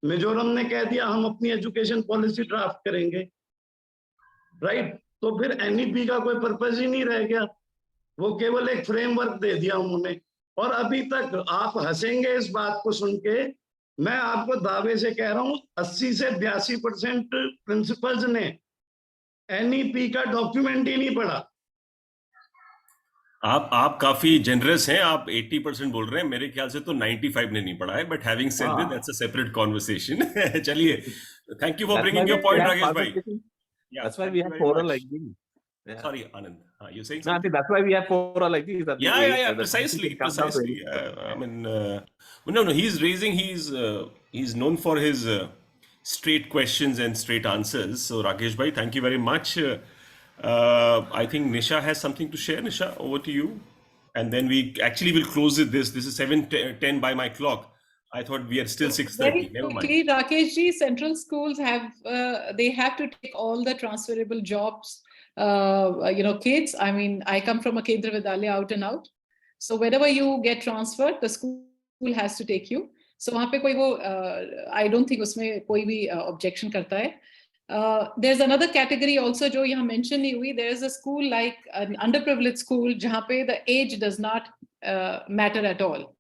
मिजोरम ने कह दिया हम अपनी एजुकेशन पॉलिसी ड्राफ्ट करेंगे, राइट? तो फिर एनईपी का कोई पर्पस ही नहीं रह गया, वो केवल एक फ्रेमवर्क दे दिया उन्होंने. और अभी तक आप हंसेंगे इस बात को सुन के, मैं आपको दावे से कह रहा हूं 80 से 82% प्रिंसिपल्स ने एनईपी का डॉक्यूमेंट ही नहीं पढ़ा. आप काफी जेनरस हैं, आप 80% बोल रहे हैं, मेरे ख्याल से तो 95 ने नहीं पढ़ा है, but having said that that's a separate conversation. चलिए, thank you for bringing your point Rakesh bhai. That's why we have forum like this. Yeah. Sorry, Anand. You're saying something? No, I think that's why we have forum like this. Yeah. Precisely. I mean, no. He's raising. He's known for his straight questions and straight answers. So, Rakesh bhai, thank you very much. I think Nisha has something to share. Nisha, over to you. and then we actually will close it. This is 7:10 by my clock. I thought we are still 6:30. Very Never mind. quickly, Rakesh ji, central schools have they have to take all the transferable jobs. Kids. I mean, I come from a Kendra Vidyalaya out and out. So whenever you get transferred, the school has to take you. So वहाँ पे कोई वो I don't think उसमें कोई भी objection करता है. There's another category also जो यहाँ mention नहीं हुई. There's a school like an underprivileged school जहाँ पे the age does not matter at all.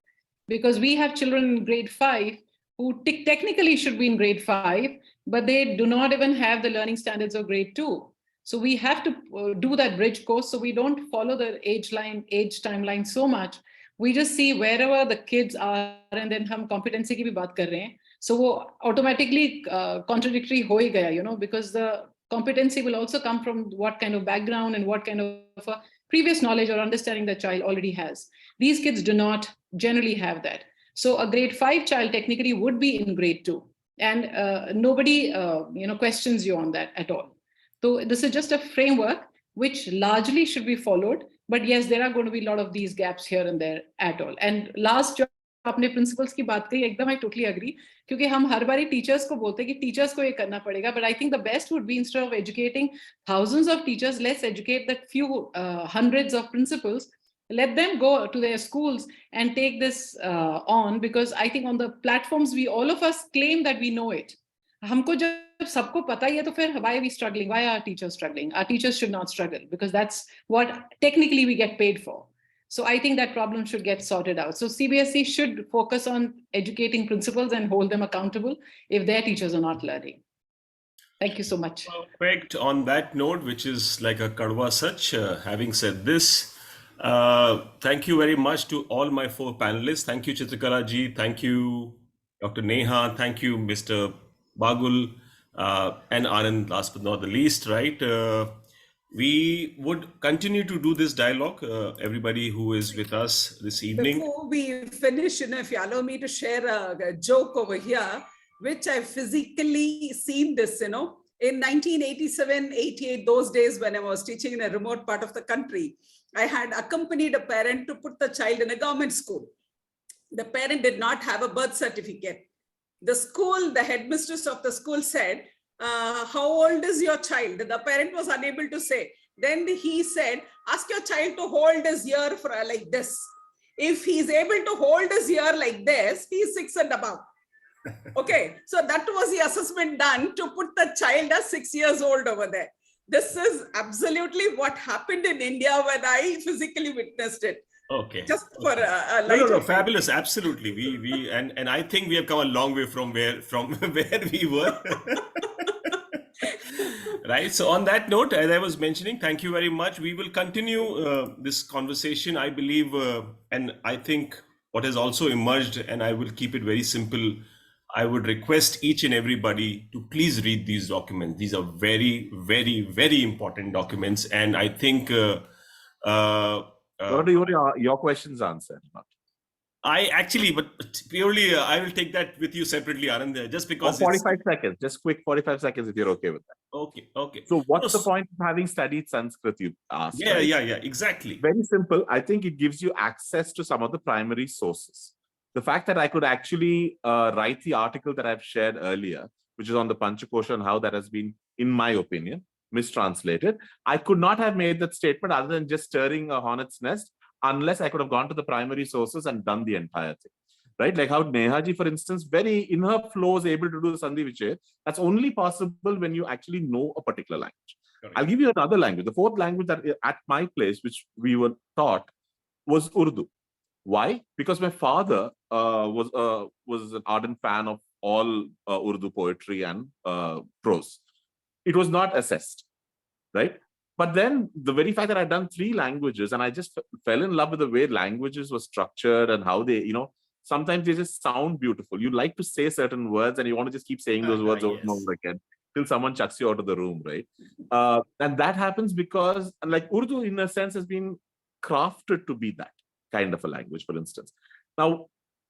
Because we have children in grade 5 who technically should be in grade 5, but they do not even have the learning standards of grade 2. So we have to do that bridge course. So we don't follow the age timeline so much. We just see wherever the kids are, and then hum competency ki bhi baat kar rahe hain. So wo automatically contradictory ho hi gaya, because the competency will also come from what kind of background and what kind of previous knowledge or understanding the child already has. These kids do not generally have that. So a grade 5 child technically would be in grade 2, and nobody questions you on that at all. So this is just a framework which largely should be followed, but yes, there are going to be a lot of these gaps here and there at all. And last जो आपने principals की बात कही, एकदम I totally agree, क्योंकि हम हर बारी teachers को बोलते हैं कि teachers को ये करना पड़ेगा, but I think the best would be, instead of educating thousands of teachers, let's educate that few hundreds of principals. Let them go to their schools and take this on, because I think on the platforms all of us claim that we know it. हमको जब सबको पता ही है तो फिर why are we struggling? Why are teachers struggling? Our teachers should not struggle, because that's what technically we get paid for. So I think that problem should get sorted out. So CBSE should focus on educating principals and hold them accountable if their teachers are not learning. Thank you so much. Perfect. On that note, which is like a kadwa such, having said this, thank you very much to all my 4 panelists. Thank you, Chitrakala ji. Thank you, Dr. Neha. Thank you, Mr. Bagul, and Anand, last but not the least, right? We would continue to do this dialogue, everybody who is with us this evening. Before we finish, if you allow me to share a joke over here, which I've physically seen this, in 1987, 88, those days when I was teaching in a remote part of the country, I had accompanied a parent to put the child in a government school. The parent did not have a birth certificate. The school, the headmistress of the school said, how old is your child? The parent was unable to say. Then he said, ask your child to hold his ear like this. If he's able to hold his ear like this, he's 6 and above. Okay, so that was the assessment done to put the child as 6 years old over there. This is absolutely what happened in India when I physically witnessed it. Okay. Just for a light. No, fabulous. Absolutely. We and I think we have come a long way from where we were. Right. So on that note, as I was mentioning, thank you very much. We will continue this conversation, I believe, and I think what has also emerged, and I will keep it very simple. I would request each and everybody to please read these documents. These are very, very, very important documents, and I think. What are your questions answered? I actually, but purely, I will take that with you separately, Anand, just because. 45 seconds, just quick 45 seconds if you're okay with that. Okay. So what's the point of having studied Sanskrit, you asked? Yeah, right? Exactly. Very simple. I think it gives you access to some of the primary sources. The fact that I could actually write the article that I've shared earlier, which is on the Panchakosha and how that has been, in my opinion, mistranslated. I could not have made that statement other than just stirring a hornet's nest, unless I could have gone to the primary sources and done the entire thing, right? Like how Neha ji, for instance, very in her flow is able to do the Sandhi Vichaya. That's only possible when you actually know a particular language. Correct. I'll give you another language. The 4th language that at my place, which we were taught, was Urdu. Why? Because my father was an ardent fan of all Urdu poetry and prose. It was not assessed, right? But then the very fact that I'd done 3 languages and I just fell in love with the way languages were structured and how they, sometimes they just sound beautiful. You like to say certain words and you want to just keep saying those words over and over again till someone chucks you out of the room, right? And that happens because, like, Urdu in a sense has been crafted to be that kind of a language, for instance. Now,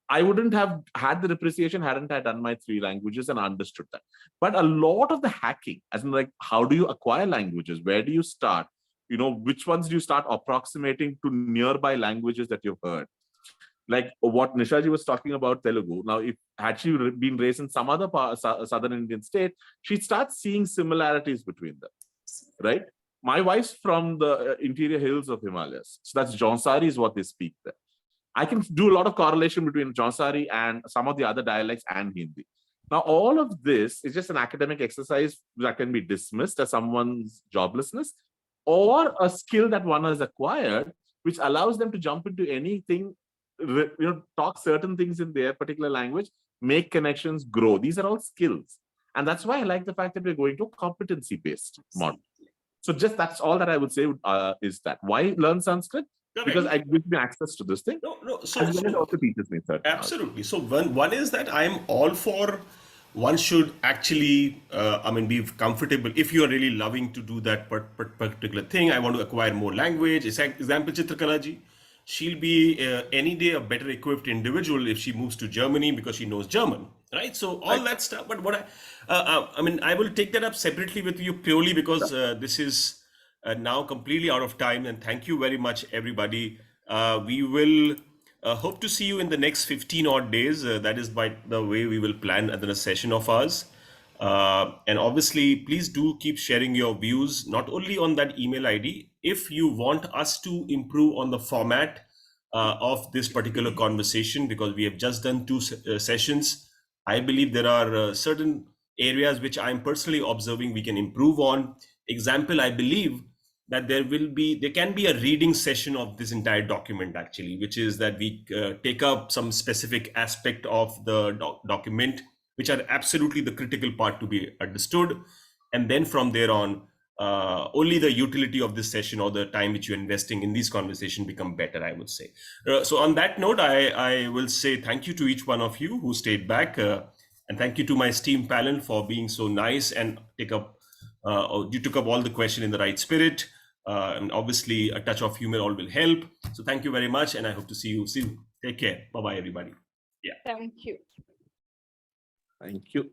I wouldn't have had the appreciation hadn't I done my 3 languages and understood that. But a lot of the hacking, as in like, how do you acquire languages? Where do you start? which ones do you start approximating to nearby languages that you've heard? Like what Nishaji was talking about Telugu. Now, had she been raised in some other southern Indian state, she'd start seeing similarities between them, right? My wife's from the interior hills of Himalayas. So that's Jaunsari is what they speak there. I can do a lot of correlation between Jaunsari and some of the other dialects and Hindi. Now, all of this is just an academic exercise that can be dismissed as someone's joblessness or a skill that one has acquired, which allows them to jump into anything, talk certain things in their particular language, make connections, grow. These are all skills. And that's why I like the fact that we're going to a competency-based model. So just that's all that I would say is that. Why learn Sanskrit? Correct. Because it gives me access to this thing. No. So it also teaches me certain absolutely. So one is that I'm all for one should actually, be comfortable. If you are really loving to do that particular thing, I want to acquire more language. Example, Chitrakala ji. She'll be any day a better equipped individual if she moves to Germany because she knows German, right? So all that stuff. But what I will take that up separately with you purely because this is now completely out of time. And thank you very much, everybody. We will hope to see you in the next 15 odd days. That is by the way we will plan another session of ours. And obviously, please do keep sharing your views, not only on that email ID. If you want us to improve on the format of this particular conversation, because we have just done 2 sessions, I believe there are certain areas which I'm personally observing we can improve on. Example, I believe that there can be a reading session of this entire document actually, which is that we take up some specific aspect of the document, which are absolutely the critical part to be understood. And then from there on, only the utility of this session or the time which you're investing in these conversations become better, I would say. So on that note, I will say thank you to each one of you who stayed back. And thank you to my esteemed panel for being so nice and you took up all the question in the right spirit. And obviously a touch of humor all will help. So thank you very much. And I hope to see you soon. Take care. Bye-bye, everybody. Yeah. Thank you. Thank you.